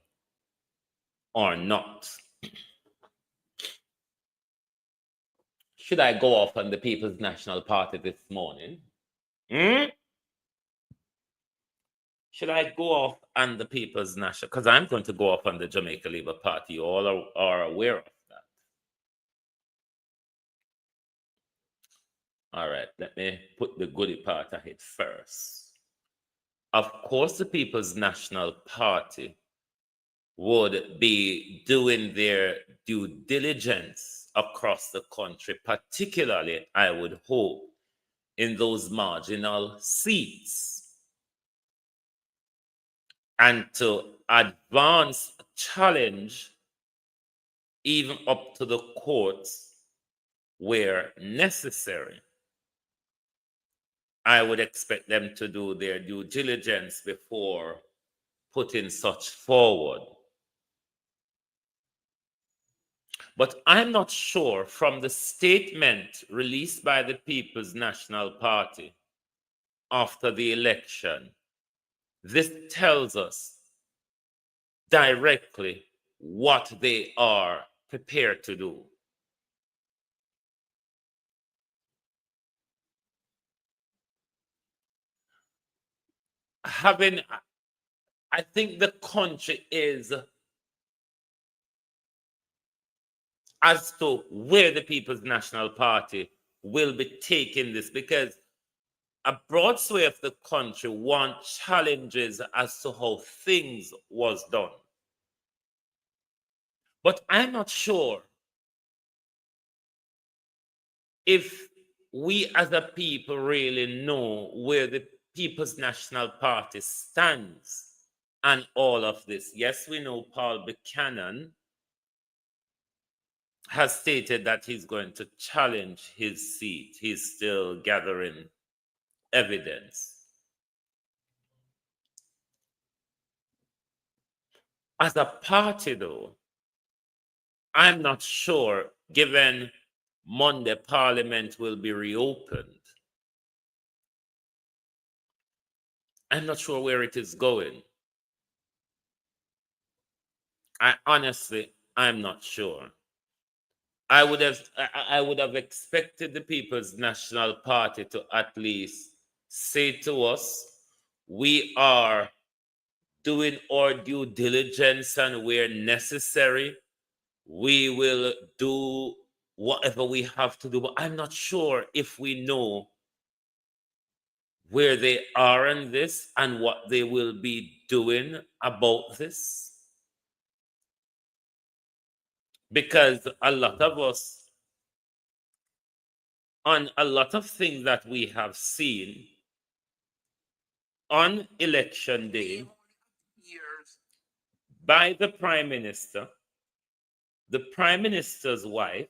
or not. Should I go off on the People's National Party this morning? Should I go off on the People's National? Because I'm going to go off on the Jamaica Labour Party. You all are aware of that. All right, let me put the goody part ahead first. Of course, the People's National Party would be doing their due diligence across the country, particularly, I would hope, in those marginal seats, and to advance challenge even up to the courts where necessary. I would expect them to do their due diligence before putting such forward. But I'm not sure from the statement released by the People's National Party after the election, this tells us directly what they are prepared to do. I think the country is as to where the People's National Party will be taking this, because a broad sway of the country want challenges as to how things was done. But I'm not sure if we as a people really know where the People's National Party stands and all of this. Yes, we know Paul Buchanan has stated that he's going to challenge his seat. He's still gathering evidence. As a party, though, I'm not sure, given Monday Parliament will be reopened, I'm not sure where it is going. I'm not sure. I would have expected the People's National Party to at least say to us, we are doing our due diligence, and where necessary, we will do whatever we have to do. But I'm not sure if we know where they are in this and what they will be doing about this. Because a lot of us, on a lot of things that we have seen on election day by the Prime Minister, the Prime Minister's wife,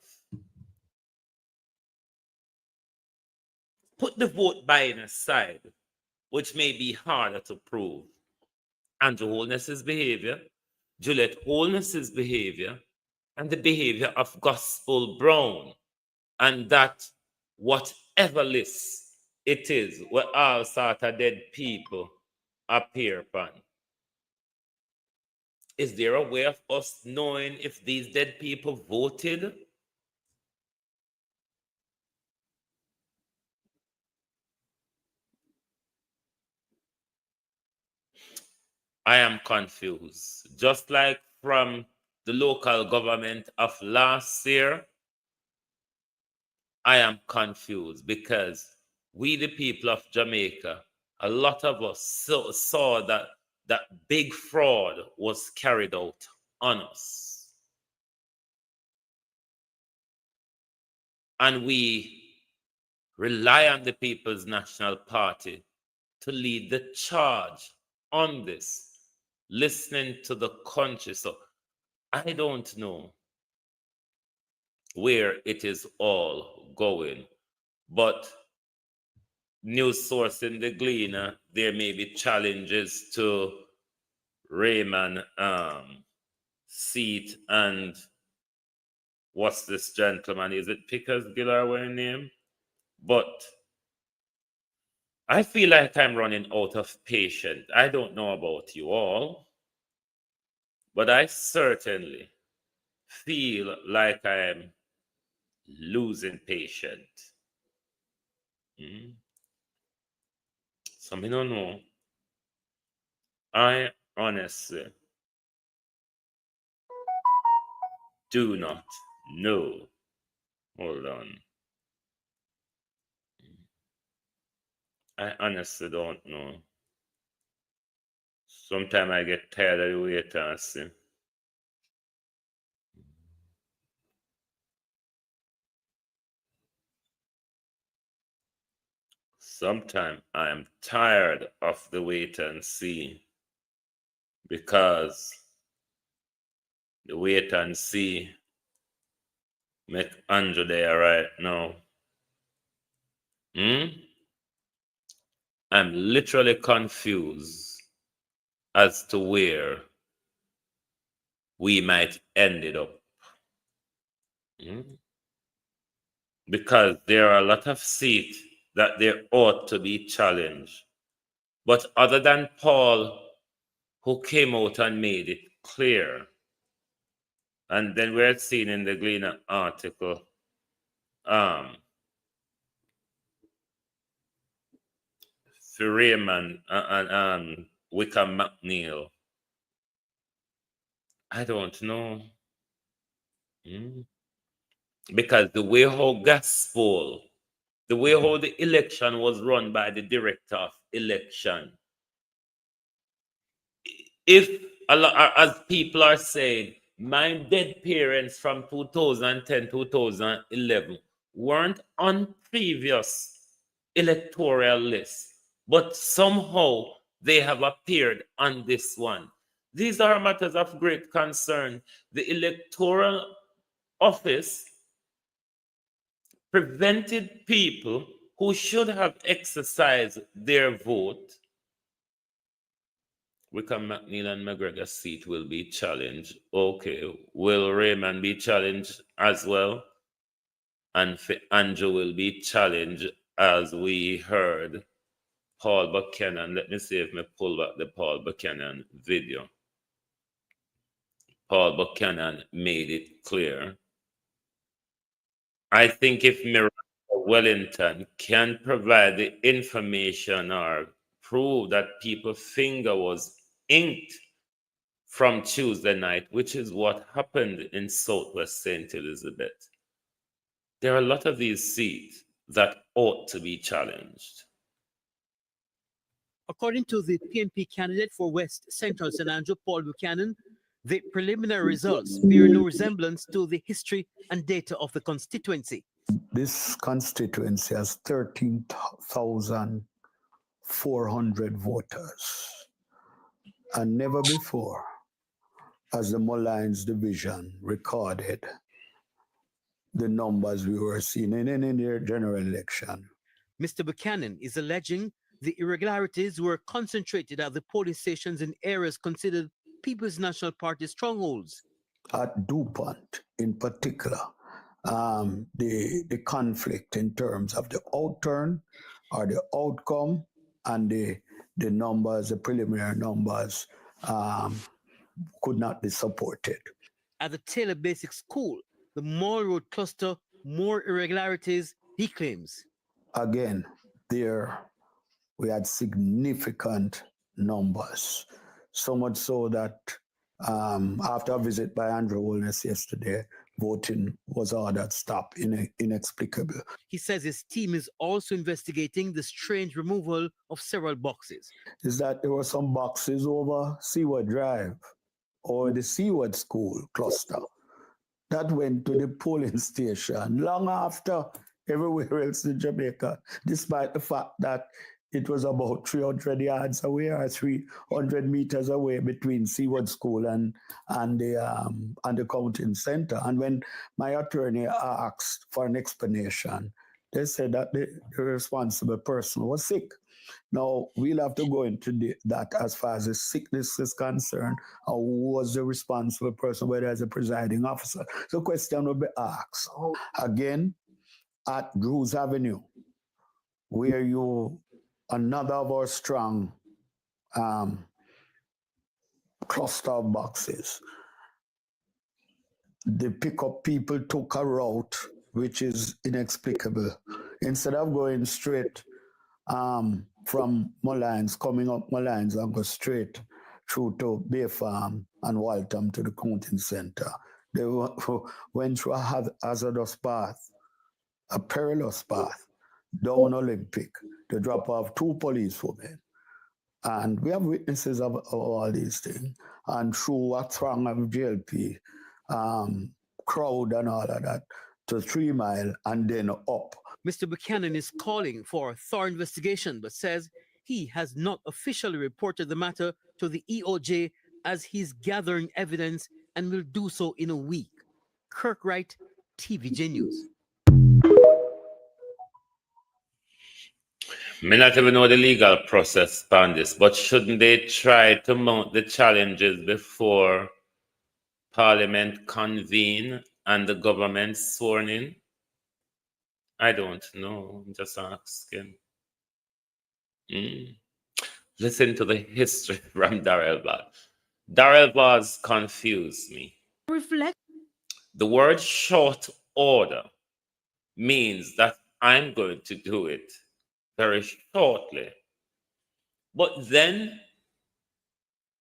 put the vote buying aside, which may be harder to prove, Andrew Holness's behavior, Juliet Holness's behavior, and the behavior of Gospel Brown, and that whatever list it is, where all sort of dead people appear upon. Is there a way of us knowing if these dead people voted? I am confused. Just like from the local government of last year, I am confused because we, the people of Jamaica, a lot of us saw that big fraud was carried out on us. And we rely on the People's National Party to lead the charge on this, listening to the country. So I don't know where it is all going, but news source in the Gleaner, there may be challenges to Raymond seat, and what's this gentleman? Is it Pickersgill or what name? But I feel like I'm running out of patience. I don't know about you all, but I certainly feel like I am losing patient. So me don't know. I honestly do not know. Hold on. I honestly don't know. Sometimes I get tired of the wait and see. Sometimes I am tired of the wait and see because the wait and see make Andrew there right now. I'm literally confused as to where we might end it up. Because there are a lot of seats that there ought to be challenged. But other than Paul, who came out and made it clear, and then we're seeing in the Gleaner article, for Raymond and Wickham McNeil, I don't know. Because the way how gospel, the way how the election was run by the director of election, if a lot, as people are saying, my dead parents from 2010, 2011 weren't on previous electoral lists, but somehow they have appeared on this one. These are matters of great concern. The electoral office prevented people who should have exercised their vote. Wickham McNeil and McGregor's seat will be challenged. Okay, will Raymond be challenged as well? And Andrew will be challenged, as we heard Paul Buchanan. Let me see if I pull back the Paul Buchanan video. Paul Buchanan made it clear. I think if Miranda Wellington can provide the information or prove that people's finger was inked from Tuesday night, which is what happened in Southwest St. Elizabeth, there are a lot of these seats that ought to be challenged. According to the PNP candidate for West Central St. Andrew, Paul Buchanan, the preliminary results bear no resemblance to the history and data of the constituency. This constituency has 13,400 voters. And never before has the Mullines division recorded the numbers we were seeing in any general election. Mr. Buchanan is alleging the irregularities were concentrated at the polling stations in areas considered People's National Party strongholds. At DuPont, in particular, the conflict in terms of the outturn or the outcome and the numbers, the preliminary numbers, could not be supported. At the Taylor Basic School, the Mall Road cluster, more irregularities, he claims. Again, there we had significant numbers, so much so that after a visit by Andrew Holness yesterday, voting was ordered stop inexplicable. He says his team is also investigating the strange removal of several boxes. Is that there were some boxes over Seaward Drive or the Seaward School cluster that went to the polling station long after everywhere else in Jamaica, despite the fact that it was about 300 yards away or 300 meters away between Seaward School and the counting center. And when my attorney asked for an explanation, they said that the responsible person was sick. Now, we'll have to go into that as far as the sickness is concerned, or who was the responsible person, whether as a presiding officer. So the question will be asked. Again, at Drews Avenue, where another of our strong cluster of boxes. The pickup people took a route which is inexplicable. Instead of going straight from Mullines, coming up Mullines and go straight through to Bay Farm and Waltham to the counting center, they went through a hazardous path, a perilous path, down Olympic to drop off 2 policewomen. And we have witnesses of all these things. And through a throng of GLP, crowd and all of that, to 3 Mile and then up. Mr. Buchanan is calling for a thorough investigation, but says he has not officially reported the matter to the EOJ as he's gathering evidence and will do so in a week. Kirk Wright, TVJ News. May not even know the legal process on this, but shouldn't they try to mount the challenges before Parliament convene and the government sworn in? I don't know. I'm just asking. Listen to the history from Darrell Vaz. Darrell Vaz confused me. Reflect. The word short order means that I'm going to do it very shortly. But then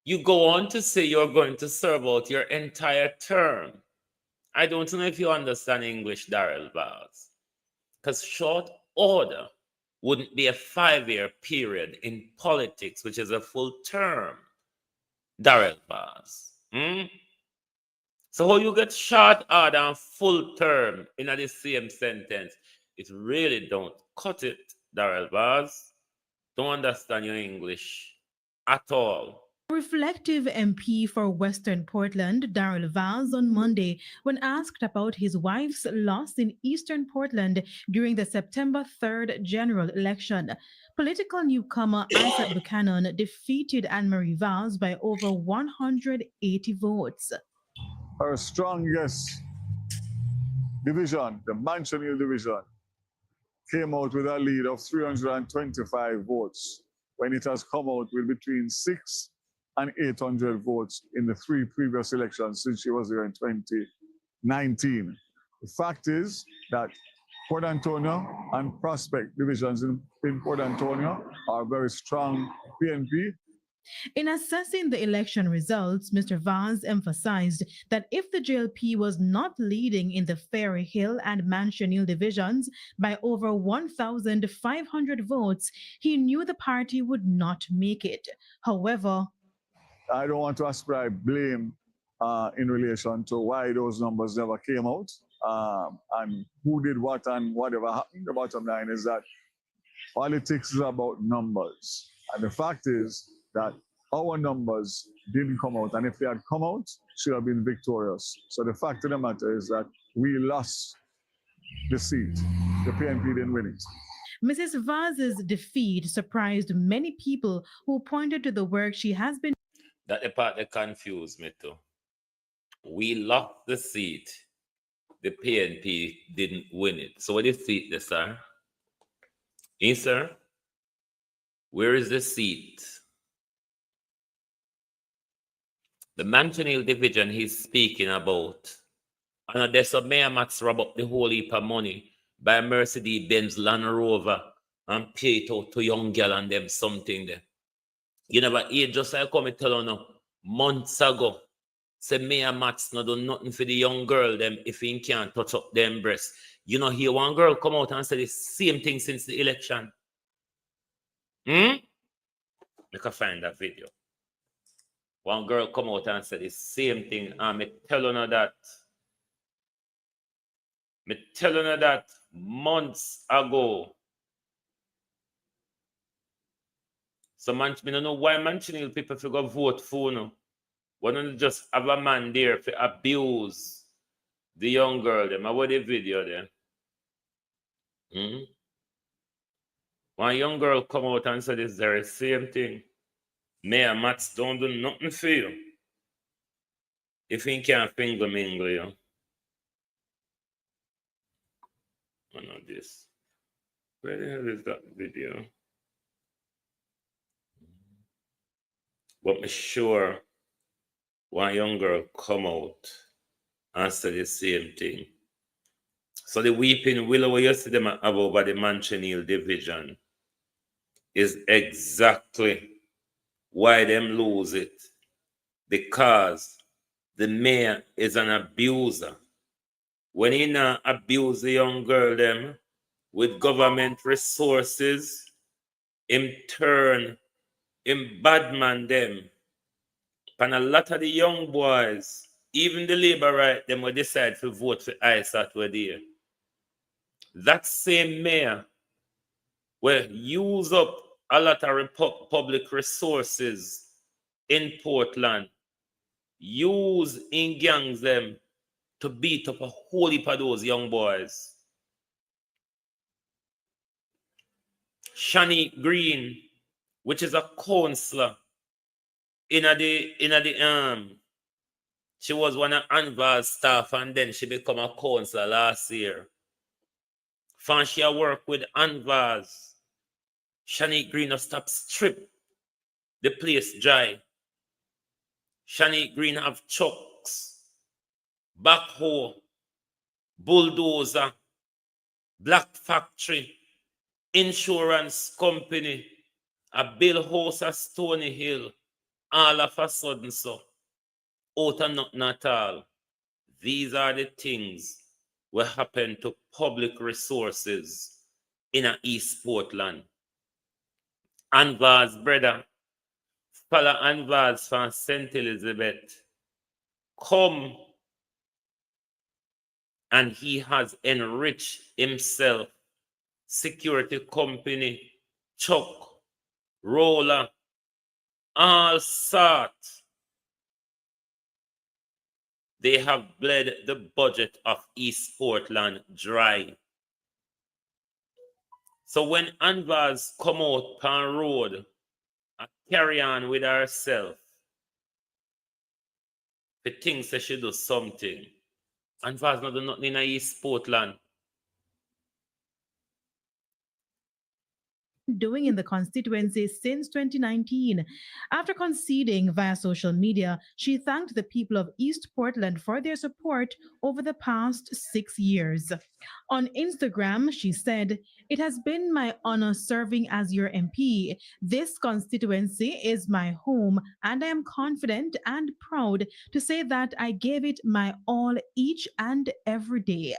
you go on to say you're going to serve out your entire term. I don't know if you understand English, Darrell Vaz. Because short order wouldn't be a 5-year period in politics, which is a full term. Darrell Vaz. So how you get short order and full term in the same sentence? It really don't cut it, Darrell Vaz. Don't understand your English at all. Reflective MP for Western Portland, Darrell Vaz, on Monday, when asked about his wife's loss in Eastern Portland during the September 3rd general election. Political newcomer Isaac Buchanan defeated Anne-Marie Vaz by over 180 votes. Our strongest division, the Mandeville division, came out with a lead of 325 votes, when it has come out with between 600 and 800 votes in the 3 previous elections since she was there in 2019. The fact is that Port Antonio and Prospect divisions in Port Antonio are very strong PNP. In assessing the election results, Mr. Vaz emphasized that if the JLP was not leading in the Ferry Hill and Mansion Hill divisions by over 1,500 votes, he knew the party would not make it. However, I don't want to ascribe blame in relation to why those numbers never came out and who did what and whatever happened. The bottom line is that politics is about numbers. And the fact is that our numbers didn't come out. And if they had come out, should have been victorious. So the fact of the matter is that we lost the seat. The PNP didn't win it. Mrs. Vaz's defeat surprised many people who pointed to the work she has been. That the part that confused me too. We lost the seat. The PNP didn't win it. So what is the seat there, sir? Yes, sir? Where is the seat? The Mansion Hill division he's speaking about. And there's some Mayor Mats rob up the whole heap of money by Mercedes-Benz Land Rover and pay it out to young girl and them something there. You never hear, just like I come and tell you now, months ago, say Mayor Mats not do nothing for the young girl them if he can't touch up them breasts. You know, hear one girl come out and say the same thing since the election. You can find that video. One girl come out and say the same thing, and me telling her that months ago. So man, me don't know why Mansion people figure vote for no. Why don't you just have a man there to abuse the young girl them? I watch the video there. One young girl come out and say this very same thing. Mayor Mats don't do nothing for you. If he can't finger mingle you. I know this. Where the hell is that video? But me sure one young girl come out and say the same thing. So the weeping willow you see them have over the Mansion Hill division is exactly why them lose it. Because the mayor is an abuser. When he not abuse the young girl them with government resources, him turn him badman them. And a lot of the young boys, even the labor right, them will decide to vote for ISAT were there. That same mayor will use up a lot of public resources in Portland, use in gangs them to beat up a whole heap of those young boys. Shani Green, which is a counselor she was one of Anvar's staff and then she became a counselor last year. She work with Anvar's. Shani Green have stop strip the place dry. Shani Green have trucks, backhoe, bulldozer, black factory, insurance company, a bill house at Stony Hill, all of a sudden so. Out of nothing at all. These are the things what happen to public resources in a East Portland. Anvar's brother, Fala Anvar's from St. Elizabeth, come and he has enriched himself. Security company, truck, roller, all sort. They have bled the budget of East Portland dry. So when Anvars come out on road and carry on with herself, the thinks that she do something, Anvars not do nothing in East Portland. Doing in the constituency since 2019. After conceding via social media, she thanked the people of East Portland for their support over the past 6 years. On Instagram, she said, "It has been my honor serving as your MP. This constituency is my home, and I am confident and proud to say that I gave it my all each and every day."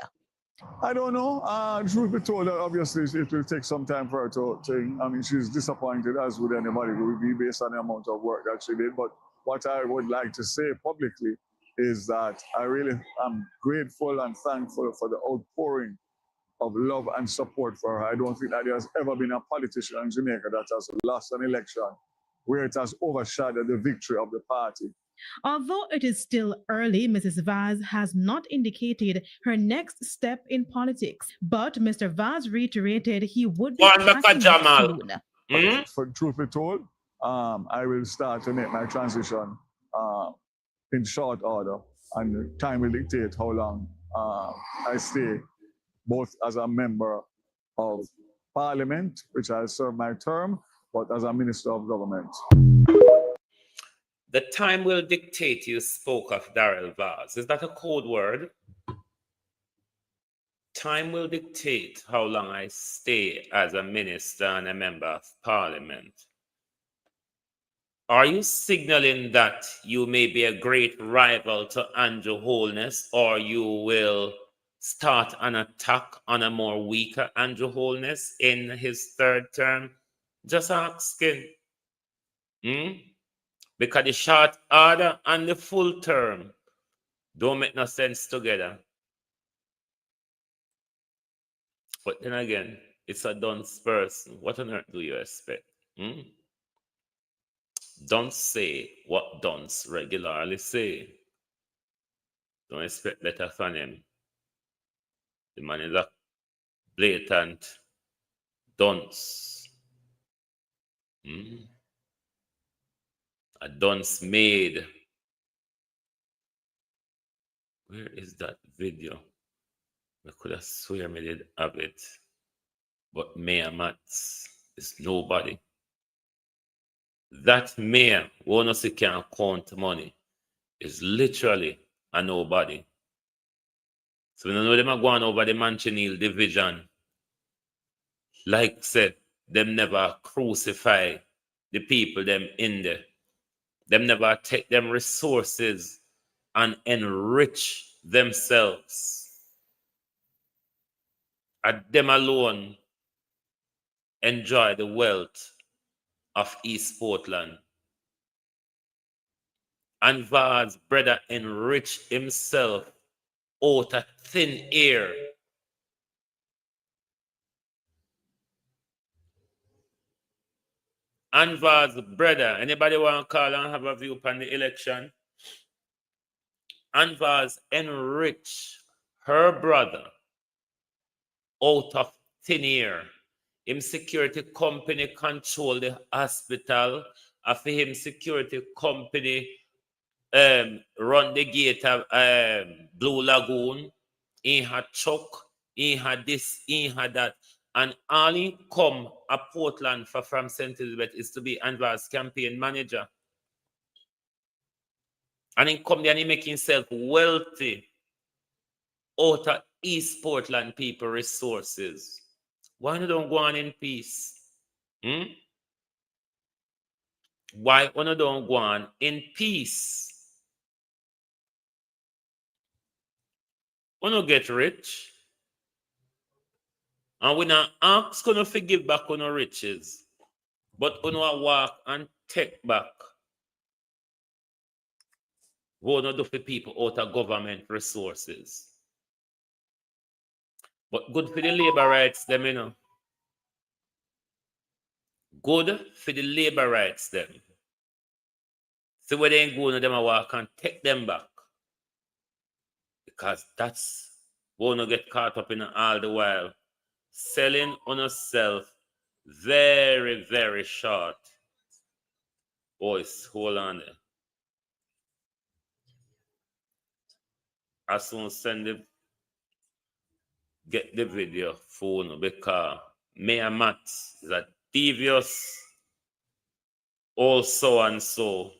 I don't know. Truth be told, obviously it will take some time for her to I mean, she's disappointed, as would anybody. It would be based on the amount of work that she did. But what I would like to say publicly is that I really am grateful and thankful for the outpouring of love and support for her. I don't think that there has ever been a politician in Jamaica that has lost an election where it has overshadowed the victory of the party. Although it is still early, Mrs. Vaz has not indicated her next step in politics. But Mr. Vaz reiterated he would be packing up soon. For truth be told, I will start to make my transition in short order, and time will dictate how long I stay, both as a member of parliament, which I serve my term, but as a minister of government. The time will dictate. You spoke of Darrell Vaz. Is that a code word? Time will dictate how long I stay as a minister and a member of parliament. Are you signaling that you may be a great rival to Andrew Holness, or you will start an attack on a more weaker Andrew Holness in his third term? Just asking. Because the short order and the full term don't make no sense together. But then again, it's a dunce person. What on earth do you expect? Don't say what dunce regularly say. Don't expect better from him. The man is a blatant dunce. A dunce made. Where is that video? I could have swear me did have it. But Mayor Mats is nobody. That mayor, who knows he can't count money, is literally a nobody. So we don't know them are going over the Manchester division. Like said, them never crucify the people them in there. Them never take them resources and enrich themselves. And them alone enjoy the wealth of East Portland. And Vard's brother enriched himself out of thin air. Anvar's brother, anybody want to call and have a view upon the election? Anvar's enriched her brother out of thin air. Him security company control the hospital. After him security company run the gate of Blue Lagoon. He had truck, he had this, he had that. And all he come a Portland from St. Elizabeth is to be Anvar's campaign manager. And he come there and he make himself wealthy out of East Portland people resources. Why don't go on in peace? Why don't go on in peace? We don't get rich. And we not ask gonna forgive back on our riches. But we don't walk and take back. We don't do for people out of government resources. But good for the labor rights them, you know. Good for the labor rights them. So where they ain't going to them a walk and take them back. Because that's won't get caught up in all the while. Selling on yourself very, very short. Boys, hold on there. As soon as get the video phone because Mayor Matt is a devious also and so.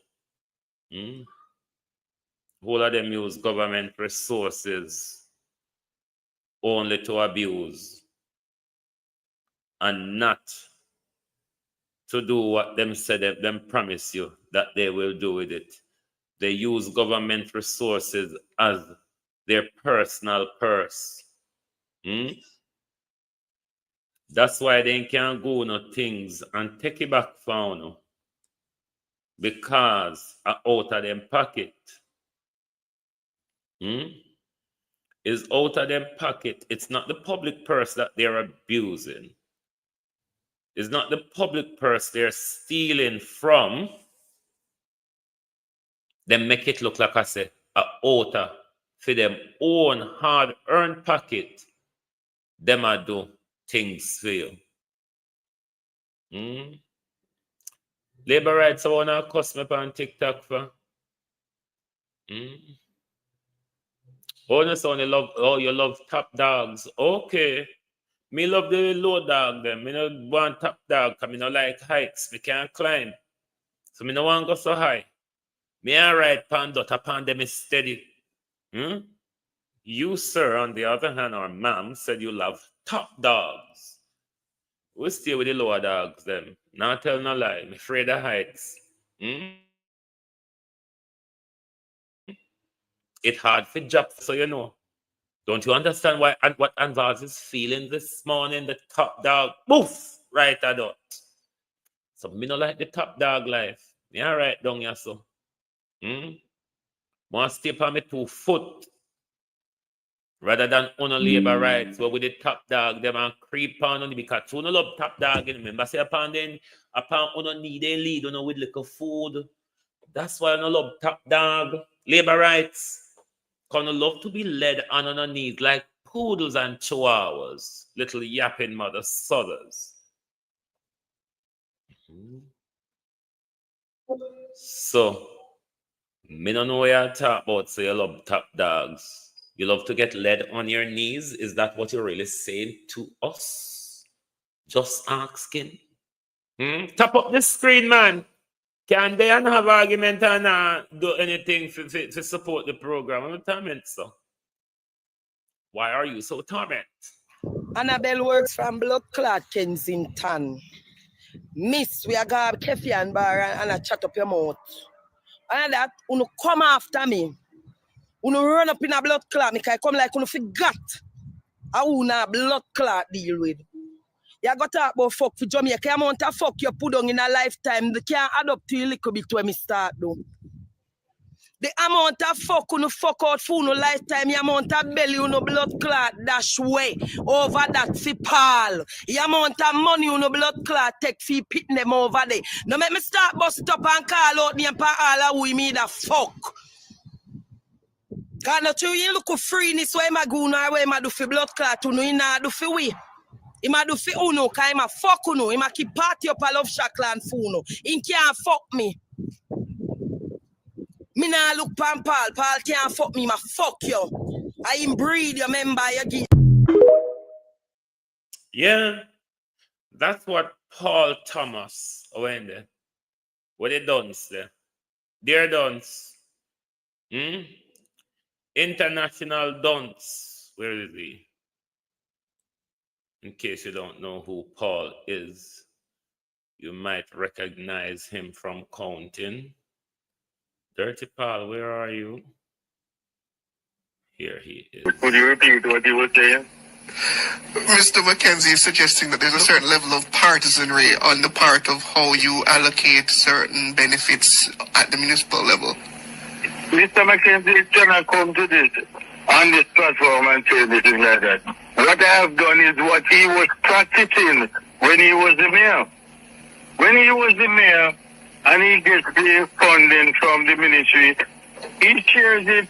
All of them use government resources only to abuse and not to do what them said them promise you that they will do with it. They use government resources as their personal purse. That's why they can't go no things and take it back for no. Because out of them pocket. Is out of them pocket. It's not the public purse that they're abusing. It's not the public purse they're stealing from. They make it look like I say, out of for them own hard-earned pocket. Them a do things for you. Labor rights I wanna cuss me on TikTok for. You love top dogs. Okay. Me love the low dog them. Me no want top dog because me no like heights. Me can't climb. So me no want go so high. Me a ride pan dot upon them is steady. You, sir, on the other hand, or ma'am, said you love top dogs. We stay with the lower dogs them. Not tell no lie. Me afraid of heights. It hard for job, so you know. Don't you understand what Anvaz is feeling this morning? The top dog, boof, right at that. So me no like the top dog life. Me alright down here so. Want to step on me 2 foot rather than on a labor rights where with the top dog them and creep on the because you no love top dog and remember say upon on need they lead on with little food. That's why I no love top dog labor rights. Gonna love to be led on her knees like poodles and chihuahuas, little yapping mother sothers. So, me don't know what you're talking about, so you love top dogs. You love to get led on your knees? Is that what you're really saying to us? Just asking. Tap up the screen, man. Can they have argument and do anything to support the program? I'm telling you so. Why are you so tormented? Annabelle works from Blood Clot, Kensington. Miss, we are going to Kefi and bar and I chat up your mouth. And that, you come after me. You run up in a blood clot, because I come like you forgot how you blood clot deal with. You got to talk about fuck for Jamaica. The amount of fuck you put on in a lifetime, they can't add up to a little bit when we start though. The amount of fuck you fuck out for no lifetime, the amount of belly you blood clot dash way over that fi Paul. The amount of money you blood clot take fi pit them over there. Now make me start bust up and call out name pa all who me the fuck. Cause not you look freeness where I go now where I do fi blood clot you know you not do fi we. Ima do fi uno, cause ima fuck uno. Ima keep party up a love shackland for uno. He can't fuck me. Me nah look pan Paul. Paul can't fuck me. Ima fuck you. I him breed you, remember you give. Yeah, that's what Paul Thomas went there. What they done there? They're dunce. International dunce. Where is he? In case you don't know who Paul is, you might recognize him from counting. Dirty Paul, where are you? Here he is. Could you repeat what you were saying? Mr. Mackenzie is suggesting that there's a certain level of partisanry on the part of how you allocate certain benefits at the municipal level. Mr. Mackenzie cannot come to this on this platform and say anything like that. What I have done is what he was practicing when he was the mayor. When he was the mayor and he gets the funding from the ministry, he shares it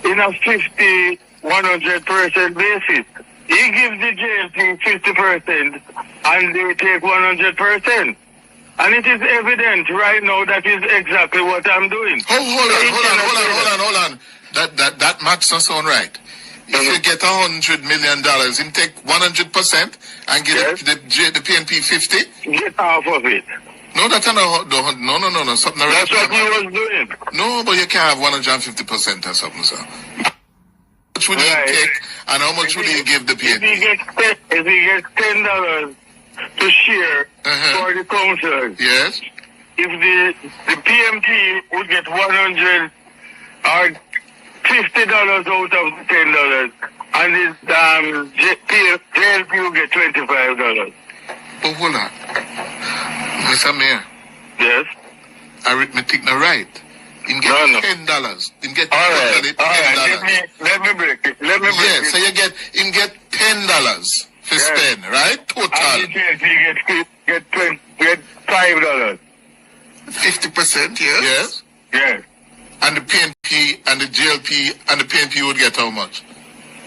in a 50, 100% basis. He gives the JLP 50% and they take 100%. And it is evident right now that is exactly what I'm doing. Hold on. That maths doesn't sound right. If you get $100 million, him take 100% and give the PNP 50? Get half of it. No, that's not, no. Something that's what he was doing. No, but you can't have 150% or something, sir. How much would he take and how much would he give the PNP? If he gets $10 to share for the council, yes. If the PMP would get 100 or $50 out of the $10, and his JLP will get $25. But hold on, Mr. Mayor. Yes. Arithmetic not right. Him get $10. Him get $10. Let me break it. Yes, so you get him get $10 to spend, right? Total. And the JLP get $5. 50%, yes. Yes. And the PNP and the JLP and the PNP would get how much?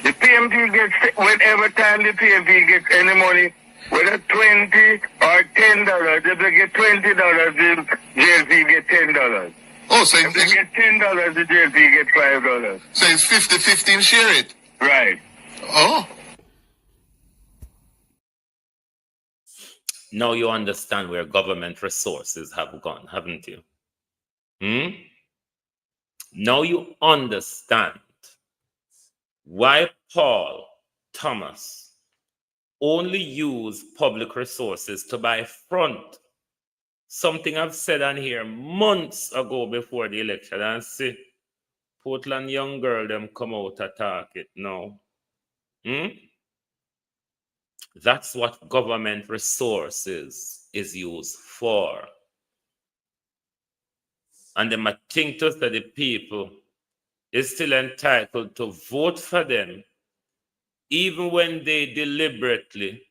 The PNP gets, whenever time the PNP gets any money, whether $20 or $10, if they get $20, the JLP get $10. Oh, so if they get $10, the JLP get $5. So it's 50-50 share it? Right. Oh. Now you understand where government resources have gone, haven't you? Now you understand why Paul Thomas only used public resources to buy front. Something I've said on here months ago before the election, and see Portland young girl them come out attack it now. That's what government resources is used for. And them think to say the people is still entitled to vote for them, even when they deliberately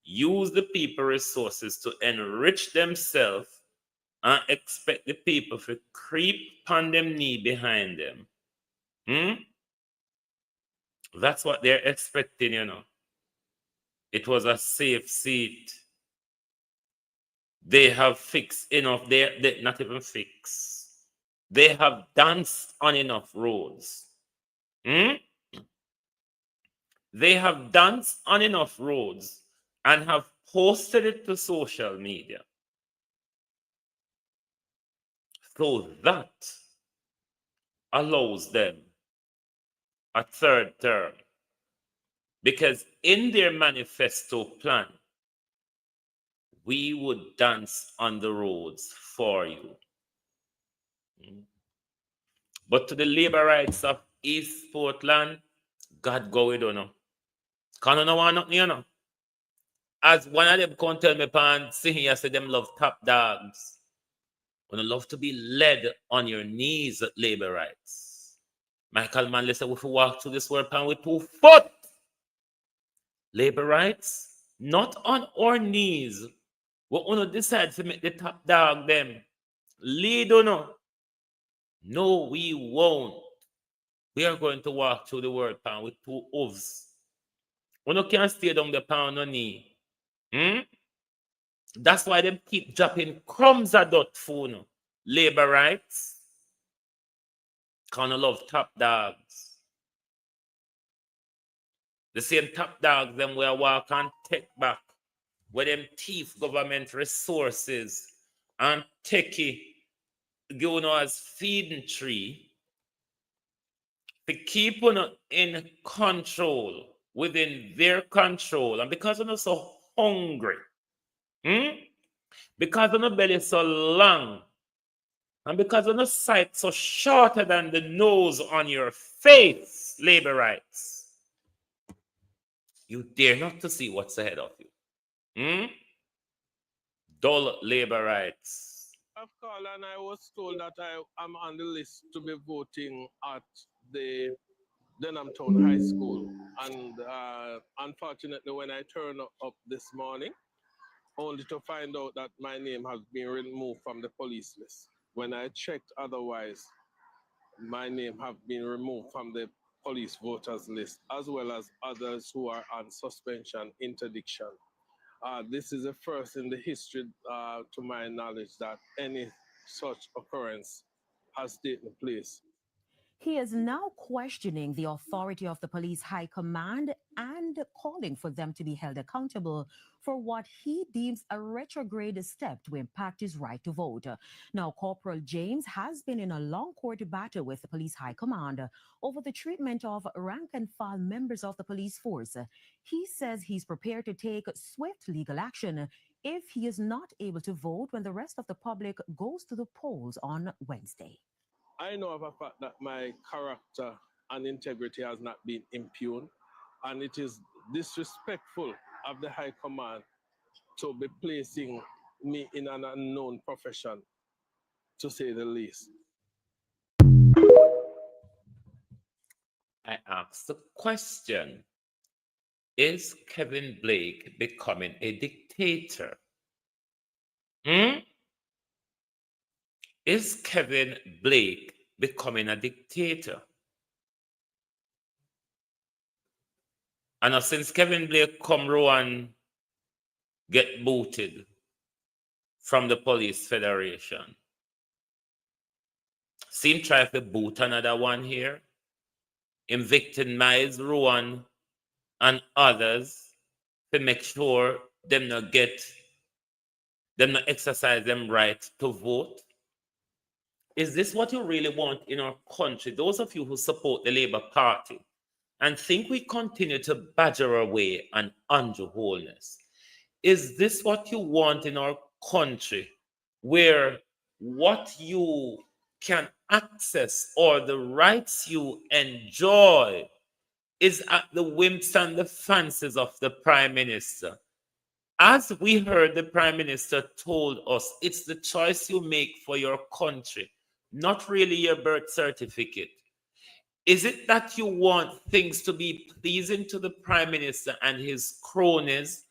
use the people resources to enrich themselves and expect the people to creep on them knee behind them. That's what they're expecting, you know. It was a safe seat. They have fixed enough. They not even fixed. They have danced on enough roads. They have danced on enough roads and have posted it to social media. So that allows them a third term. Because in their manifesto plan, we would dance on the roads for you. But to the labor rights of East Portland, God go with you know. Can't no want nothing, you know. As one of them come tell me pan sing here say them love top dogs. When love to be led on your knees at labor rights. Michael Manley said if we walk through this world pan with 2 foot. Labor rights, not on our knees. We wanna decide to make the top dog them. Lead or no. No, we won't. We are going to walk through the world pan with 2 hooves. We no can't stay down the pan on knee. That's why them keep dropping crumbs at that phone. Labor rights. Kind of love top dogs. The same top dogs them will walk and take back. Where them thief government resources and take it, you know, as feeding tree. To keep on in control, within their control. And because they're so hungry, because their belly so long, and because their sight so shorter than the nose on your face, labor rights, you dare not to see what's ahead of you. Dull labor rights. I've called and I was told that I am on the list to be voting at the Denham Town High School. And unfortunately, when I turned up this morning, only to find out that my name has been removed from the police list. When I checked otherwise, my name have been removed from the police voters list, as well as others who are on suspension, interdiction. This is the first in the history, to my knowledge, that any such occurrence has taken place. He is now questioning the authority of the police high command and calling for them to be held accountable for what he deems a retrograde step to impact his right to vote. Now, Corporal James has been in a long court battle with the police high command over the treatment of rank and file members of the police force. He says he's prepared to take swift legal action if he is not able to vote when the rest of the public goes to the polls on Wednesday. I know of a fact that my character and integrity has not been impugned, and it is disrespectful of the High Command to be placing me in an unknown profession, to say the least. I asked the question, is Kevin Blake becoming a dictator? Is Kevin Blake becoming a dictator? And since Kevin Blake come and get booted from the Police Federation, seem try to boot another one here, him victimize Rowan and others to make sure them not exercise them right to vote. Is this what you really want in our country? Those of you who support the Labour Party and think we continue to badger away on Andrew Holness, is this what you want in our country, where what you can access or the rights you enjoy is at the whims and the fancies of the Prime Minister? As we heard the Prime Minister told us, it's the choice you make for your country, not really your birth certificate. Is it that you want things to be pleasing to the Prime Minister and his cronies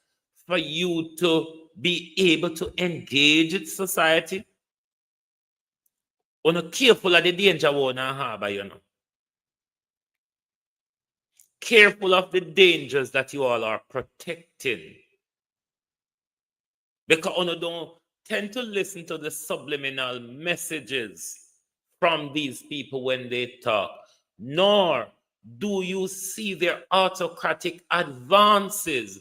for you to be able to engage in society? You're not careful of the danger one harbor, you know. Careful of the dangers that you all are protecting. Because you don't tend to listen to the subliminal messages from these people when they talk, nor do you see their autocratic advances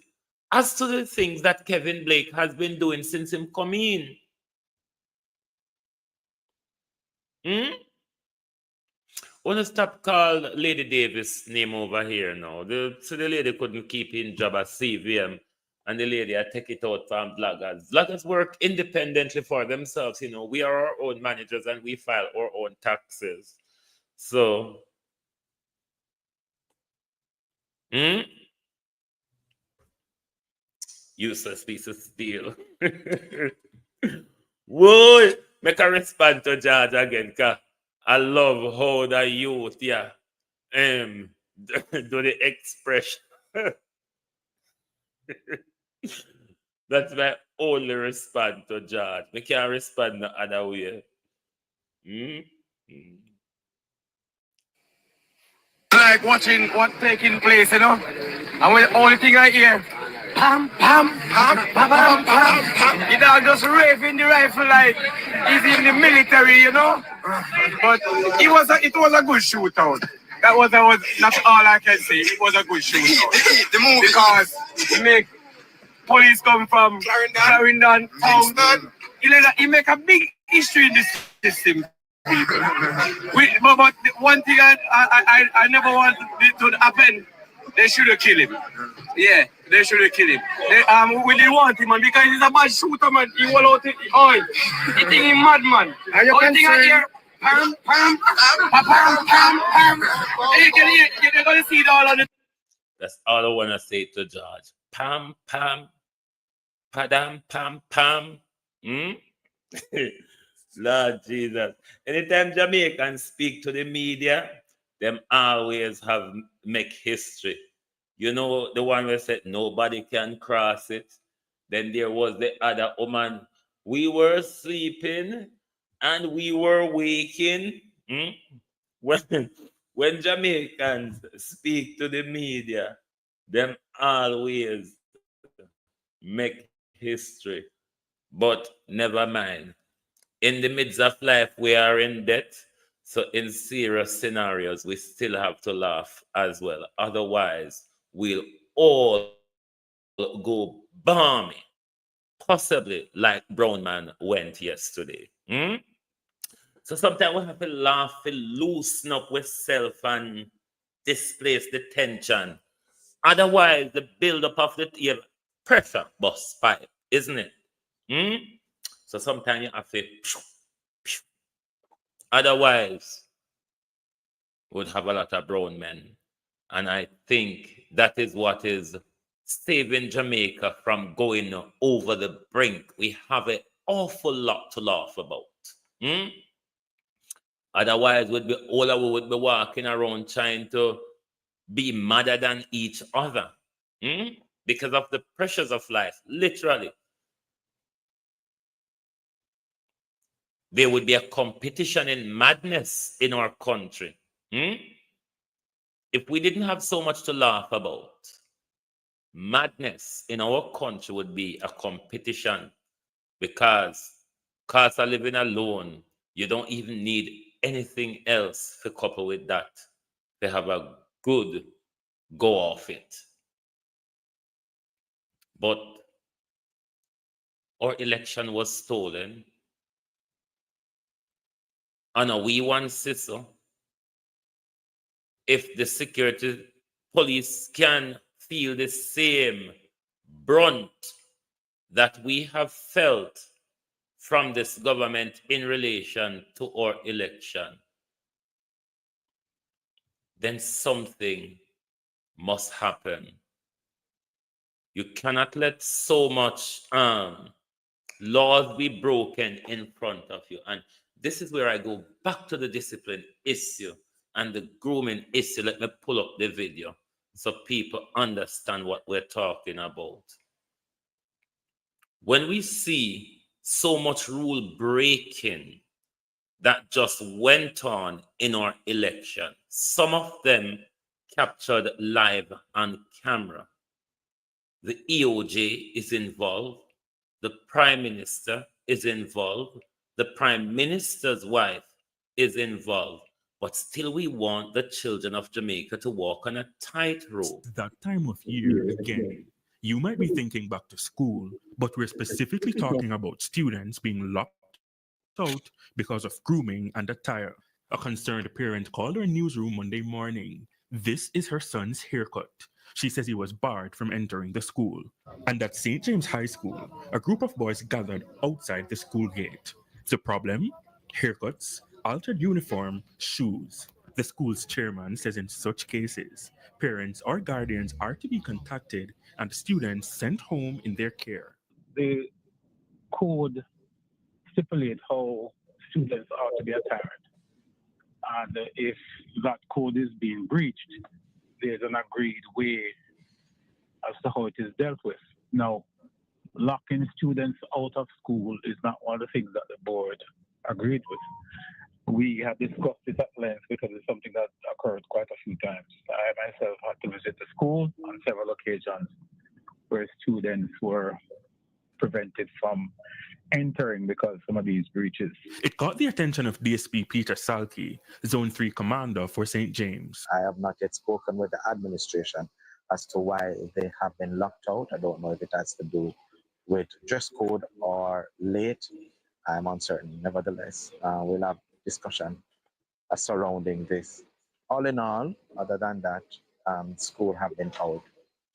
as to the things that Kevin Blake has been doing since him come in. You Wanna stop call Lady Davis name over here now. So the lady couldn't keep in job as CVM, and the lady I take it out from bloggers. Bloggers work independently for themselves. You know, we are our own managers and we file our own taxes. So, useless piece of steel. Whoa, make a respond to George again, cause I love how the youth, yeah, do the expression. That's my only response to George. We can't respond the other way. Like watching what taking place, you know. And when the only thing I hear, pam, pam, pam, pam, pam, pam, pam. You know, just raving the rifle like he's in the military, you know. But it was a good shootout. That was that's all I can say. It was a good shootout. The move because it make police come from Clarendon town. He make a big history in this system. But one thing I never want to happen. They should have killed him. Yeah, they should have killed him. We didn't want him, man, because he's a bad shooter, man. He will out he think he mad, man. Only thing I hear, pam, pam, pam, pam, pam, pam. You're gonna see it all on the. That's all I wanna say to George. Pam, pam, padam, pam, pam. Lord Jesus. Anytime Jamaicans speak to the media, them always have make history. You know, the one where said nobody can cross it. Then there was the other woman. We were sleeping and we were waking. When Jamaicans speak to the media, them always make history. But never mind. In the midst of life, we are in debt. So in serious scenarios, we still have to laugh as well. Otherwise, we'll all go balmy, possibly like Brown Man went yesterday. So sometimes we have to laugh, to loosen up with self and displace the tension. Otherwise, the build-up of the pressure bust pipe, isn't it? So sometimes you have to. Otherwise, we would have a lot of brown men. And I think that is what is saving Jamaica from going over the brink. We have an awful lot to laugh about. Otherwise, all of we would be walking around trying to be madder than each other. Because of the pressures of life, literally. There would be a competition in madness in our country. If we didn't have so much to laugh about, madness in our country would be a competition because cost of living alone, you don't even need anything else to couple with that to have a good go off it. But our election was stolen. And we want sister. If the security police can feel the same brunt that we have felt from this government in relation to our election, then something must happen. You cannot let so much laws be broken in front of you. And this is where I go back to the discipline issue and the grooming issue. Let me pull up the video so people understand what we're talking about. When we see so much rule breaking that just went on in our election, some of them captured live on camera. The EOJ is involved. The Prime Minister is involved. The Prime Minister's wife is involved. But still we want the children of Jamaica to walk on a tightrope. That time of year again. You might be thinking back to school, but we're specifically talking about students being locked out because of grooming and attire. A concerned parent called our newsroom Monday morning. This is her son's haircut. She says he was barred from entering the school. And at St. James High School, a group of boys gathered outside the school gate. The problem? Haircuts, altered uniform, shoes. The school's chairman says in such cases, parents or guardians are to be contacted and students sent home in their care. The code stipulate how students are to be attired. And if that code is being breached, there's an agreed way as to how it is dealt with. Now, locking students out of school is not one of the things that the board agreed with. We have discussed it at length because it's something that occurred quite a few times. I myself had to visit the school on several occasions where students were prevented from entering because some of these breaches. It caught the attention of DSP Peter Salke, Zone 3 Commander for St. James. I have not yet spoken with the administration as to why they have been locked out. I don't know if it has to do with dress code or late. I'm uncertain. Nevertheless, we'll have discussion surrounding this. All in all, other than that, school have been out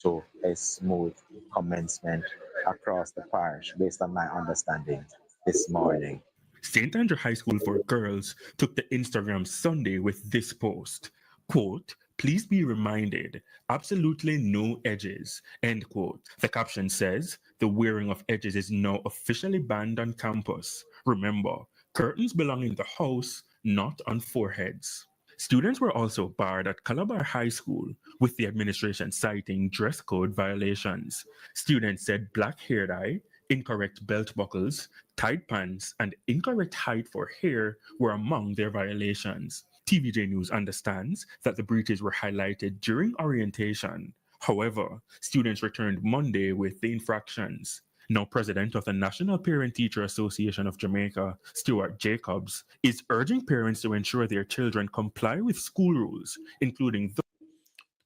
to a smooth commencement across the parish, based on my understanding this morning. St. Andrew High School for Girls took to Instagram Sunday with this post, quote, "Please be reminded, absolutely no edges," end quote. The caption says, "The wearing of edges is now officially banned on campus. Remember, curtains belong in the house, not on foreheads." Students were also barred at Calabar High School, with the administration citing dress code violations. Students said black hair dye, incorrect belt buckles, tight pants, and incorrect height for hair were among their violations. TVJ News understands that the breaches were highlighted during orientation. However, students returned Monday with the infractions. Now, president of the National Parent-Teacher Association of Jamaica, Stuart Jacobs, is urging parents to ensure their children comply with school rules, including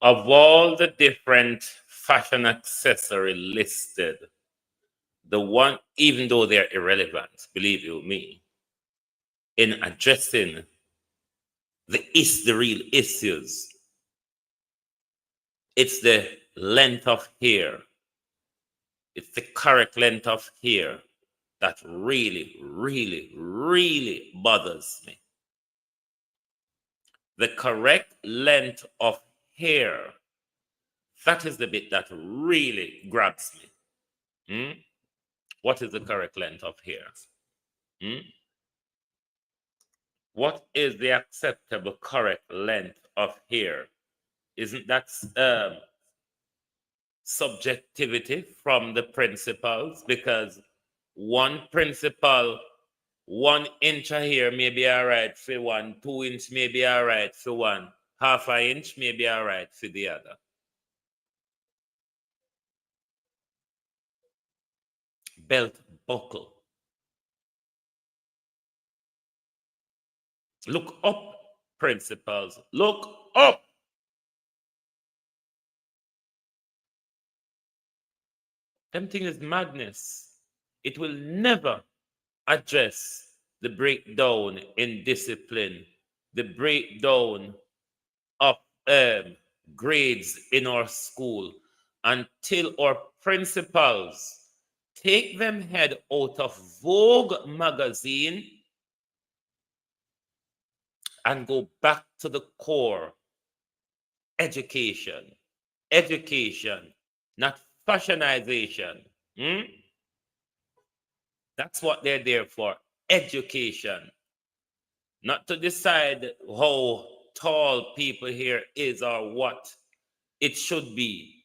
of all the different fashion accessory listed, the one, even though they're irrelevant, believe you me, in addressing the real issues, it's the length of hair. It's the correct length of hair that really, really, really bothers me. The correct length of hair, that is the bit that really grabs me. What is the correct length of hair? What is the acceptable correct length of hair? Isn't that subjectivity from the principals? Because one principal, 1 inch of hair may be all right for one, 2 inch may be all right for one, half an inch may be all right for the other. Belt buckle. Look up, principals. Look up. Tempting is madness. It will never address the breakdown in discipline, the breakdown of grades in our school, until our principals take them head out of Vogue magazine and go back to the core. Education, not fashionization. That's what they're there for, education. Not to decide how tall people here is or what it should be.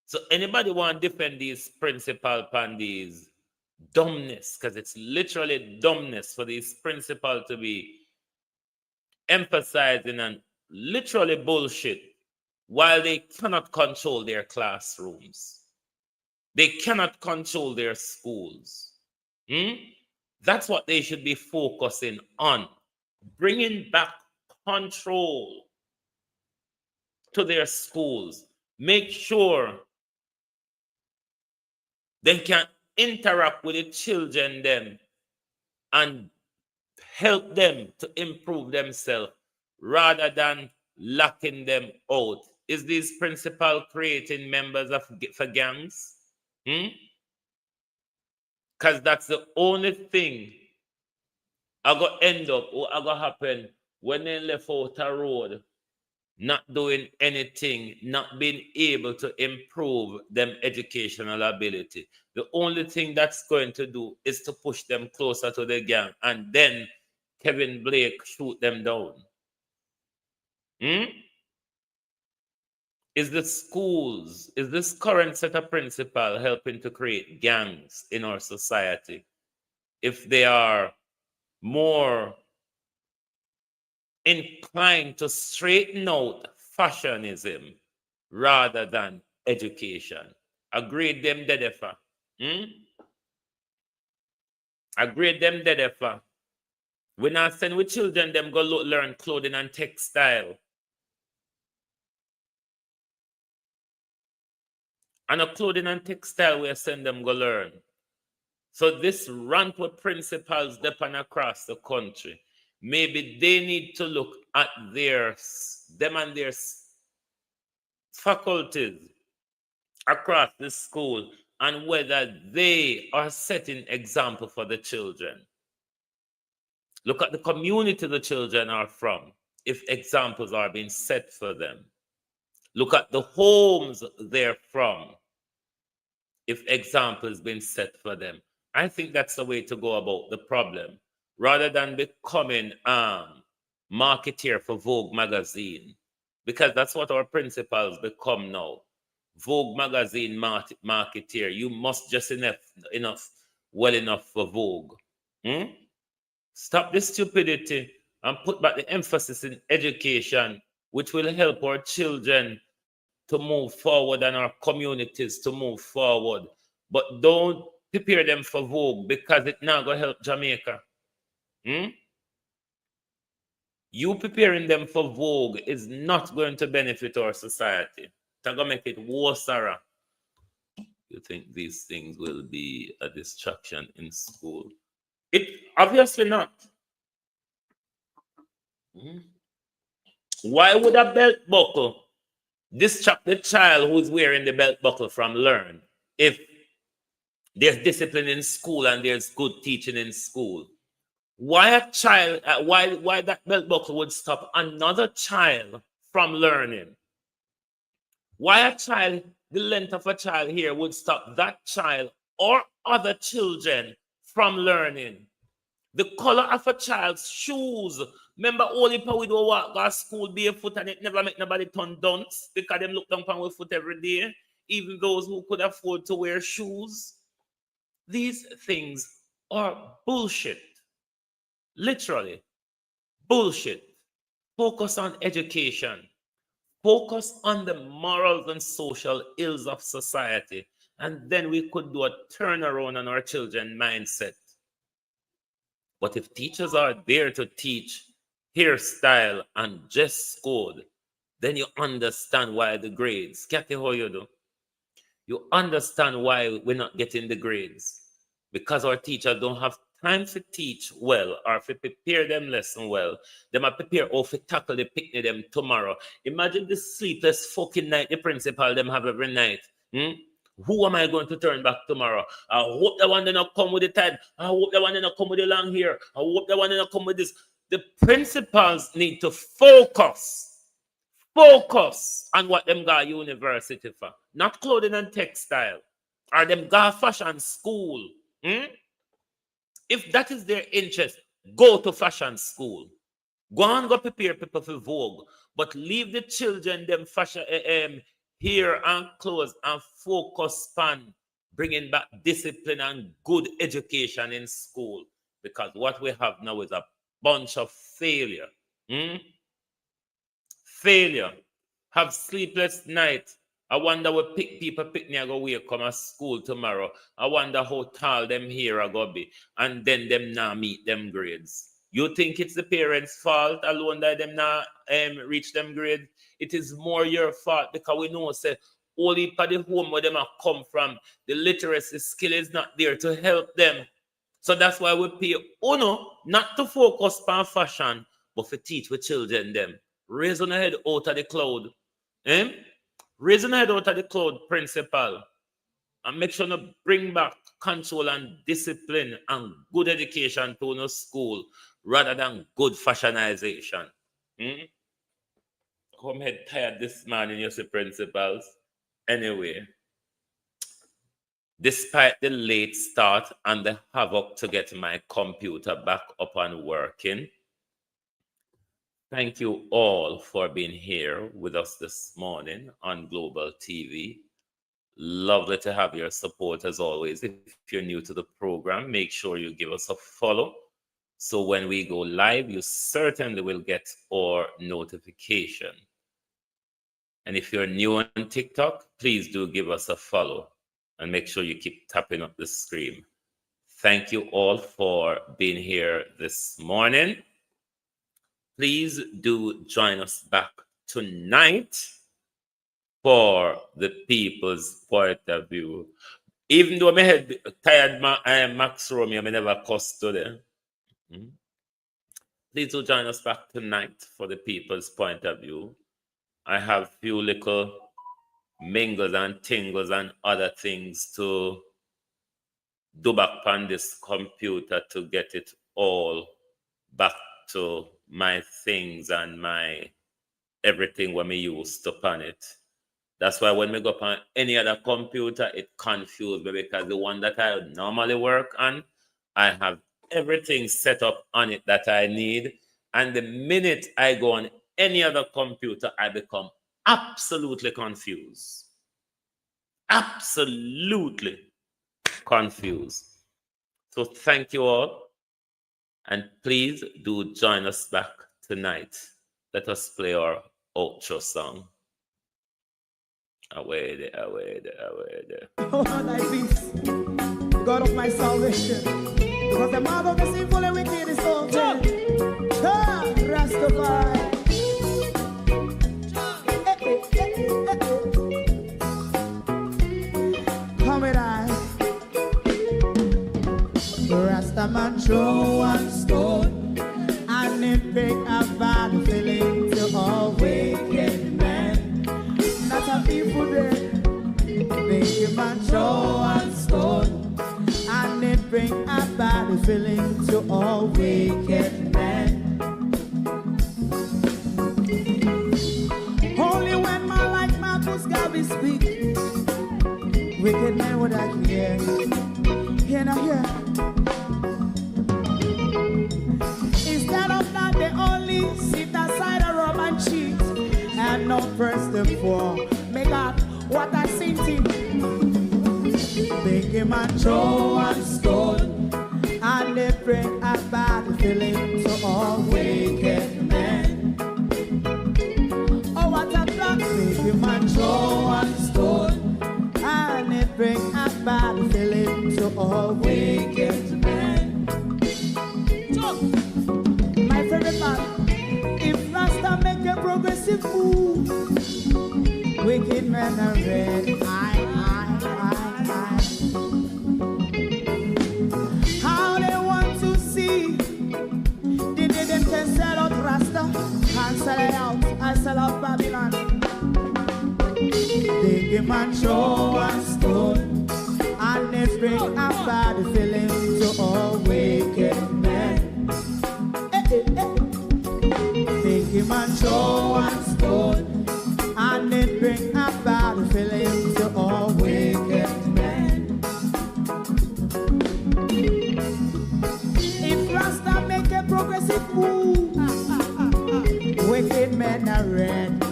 So anybody want to defend these principal pandies? Dumbness, because it's literally dumbness for these principal to be emphasizing and literally bullshit while they cannot control their classrooms. They cannot control their schools. That's what they should be focusing on. Bringing back control to their schools. Make sure they can interact with the children then and help them to improve themselves rather than locking them out? Is this principal creating members for gangs? Because that's the only thing I go end up or I go happen when they left out a road, not doing anything, not being able to improve them educational ability. The only thing that's going to do is to push them closer to the gang, and then Kevin Blake shoot them down. Is the schools, is this current set of principal helping to create gangs in our society? If they are more inclined to straighten out fashionism rather than education. Agreed them dedefa. Agreed them dedefa. We not send with children them go learn clothing and textile. And a clothing and textile we send them go learn. So this rant with principals depend across the country. Maybe they need to look at them and their faculties across the school and whether they are setting example for the children. Look at the community the children are from, if examples are being set for them. Look at the homes they're from, if examples being set for them. I think that's the way to go about the problem, rather than becoming marketeer for Vogue magazine, because that's what our principals become now. Vogue magazine marketeer. You must just well enough for Vogue. Stop this stupidity and put back the emphasis in education, which will help our children to move forward and our communities to move forward. But don't prepare them for Vogue, because it's not going to help Jamaica. You preparing them for Vogue is not going to benefit our society. It's going to make it worse. You think these things will be a distraction in school? It obviously not. Why would a belt buckle distract the child who's wearing the belt buckle from learn if there's discipline in school and there's good teaching in school? Why a child, why that belt buckle would stop another child from learning? Why a child, the length of a child here would stop that child or other children from learning? The color of a child's shoes. Remember, only people we do walk to school barefoot and it never make nobody turn dunce because them look down on our foot every day, even those who could afford to wear shoes. These things are bullshit. Literally, bullshit. Focus on education. Focus on the morals and social ills of society. And then we could do a turnaround on our children's mindset. But if teachers are there to teach hairstyle and dress code, then you understand why the grades. Kathy, how you do? You understand why we're not getting the grades. Because our teachers don't have time to teach well or to prepare them lesson well. They might prepare how to tackle the picnic them tomorrow. Imagine the sleepless fucking night the principal them have every night. Who am I going to turn back tomorrow? I hope the one did not come with the time. I hope the one did not come with the long hair. I hope the one did not come with this. The principals need to focus on what them got university for. Not clothing and textile. Or them got fashion school. If that is their interest, go to fashion school. Go and go prepare people for Vogue. But leave the children them fashion hair and clothes and focus on bringing back discipline and good education in school. Because what we have now is a bunch of failure. Failure. Have sleepless nights. I wonder what people pick me and go wake come to school tomorrow. I wonder how tall them here are going to be. And then them now meet them grades. You think it's the parents' fault alone that them not reach them grades? It is more your fault because we know say only for the home where them have come from, the literacy skill is not there to help them. So that's why we pay Uno not to focus on fashion, but to teach with children them. Raise on the head out of the cloud. Eh? Raise on the head out of the cloud, principal. And make sure to bring back control and discipline and good education to the school rather than good fashionization. Come head tired this morning, you see, principals. Anyway, despite the late start and the havoc to get my computer back up and working, thank you all for being here with us this morning on Global TV. Lovely to have your support as always. If you're new to the program, make sure you give us a follow. So when we go live, you certainly will get our notification. And if you're new on TikTok, please do give us a follow and make sure you keep tapping up the screen. Thank you all for being here this morning. Please do join us back tonight for the people's point of view. Even though my head tired, Max Romeo, I never cussed today. Please do join us back tonight for the people's point of view. I have few little mingles and tingles and other things to do back on this computer to get it all back to my things and my everything when me used to on it. That's why when we go on any other computer, it confused me because the one that I normally work on, I have everything set up on it that I need. And the minute I go on any other computer, I become absolutely confused. Absolutely confused. So thank you all. And please do join us back tonight. Let us play our outro song. Away there, away there, away there. Oh, thy peace, God of my salvation. Because the mouth of the sinful and wicked is open. Rastafari. Come with I. Rastaman throw one stone and it pick a bad feeling to all wicked men. Not a people there. Make a man throw one stone and it bring a bad feeling to all wicked men. Only when man like Marcus Garvey speak, wicked men would I hear. Hear not hear. Instead of that, they only sit aside and rub and cheat and not press the poor. Make up what I sing to. Big man throw one stone and they bring a bad feeling to all wicked men. Oh, what a block. Big man throw one stone and they bring a bad feeling to all wicked men. My favorite man, if Rasta make a progressive move, wicked men are red. How they want to see the day them can sell out Rasta and sell it out and sell out Babylon. Big man throw one stone and they bring a bad feeling to all wicked men. Big man throw one stone and they bring a bad feeling to all wicked men. If Rasta make a progressive move, wicked men are red.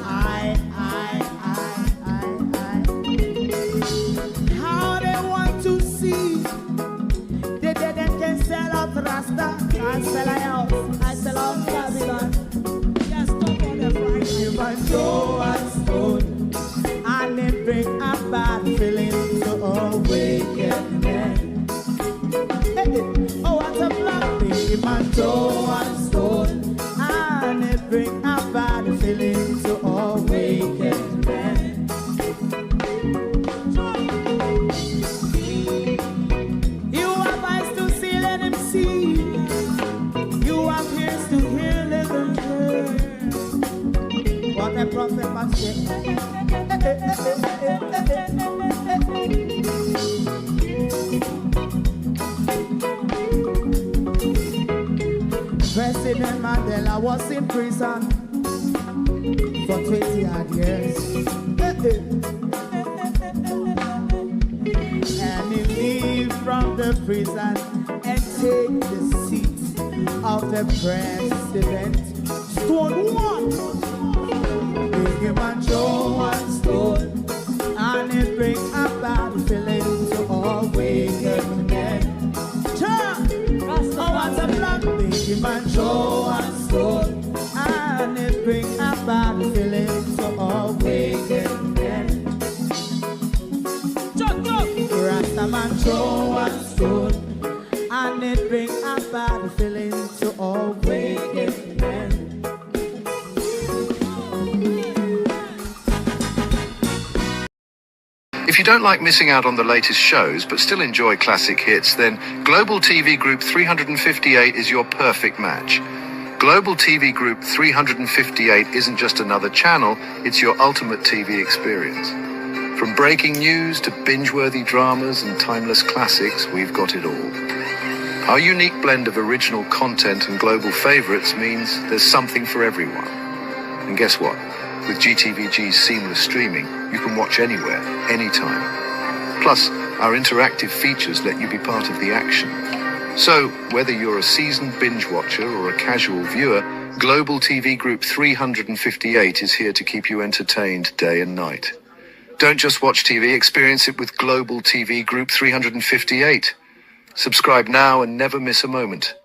How they want to see the dead and can sell out Rasta and sell out, I sell out Babylon. Just talk on the Friday. If I throw a stone and they bring a bad feeling to all wicked men. Oh, what a black thing. If I throw a stone and they bring a bad feeling to all wicked men. You have eyes to see, let him President Mandela was in prison for 20 odd years. And he leave from the prison and take the seat of the president. Stone one, big him and Joe one stone, and it bring a bad feeling to all wicked men. Oh, what's a black big him and Joe one stone, and it bring a bad feeling to all wicked men. Rastaman Joe one stone, and it bring a bad feeling to all wicked men. If you don't like missing out on the latest shows but still enjoy classic hits, then Global TV Group 358 is your perfect match. Global TV Group 358 isn't just another channel, it's your ultimate TV experience. From breaking news to binge-worthy dramas and timeless classics, we've got it all. Our unique blend of original content and global favorites means there's something for everyone. And guess what? With GTVG's seamless streaming, you can watch anywhere, anytime. Plus, our interactive features let you be part of the action. So, whether you're a seasoned binge watcher or a casual viewer, Global TV Group 358 is here to keep you entertained day and night. Don't just watch TV, experience it with Global TV Group 358. Subscribe now and never miss a moment.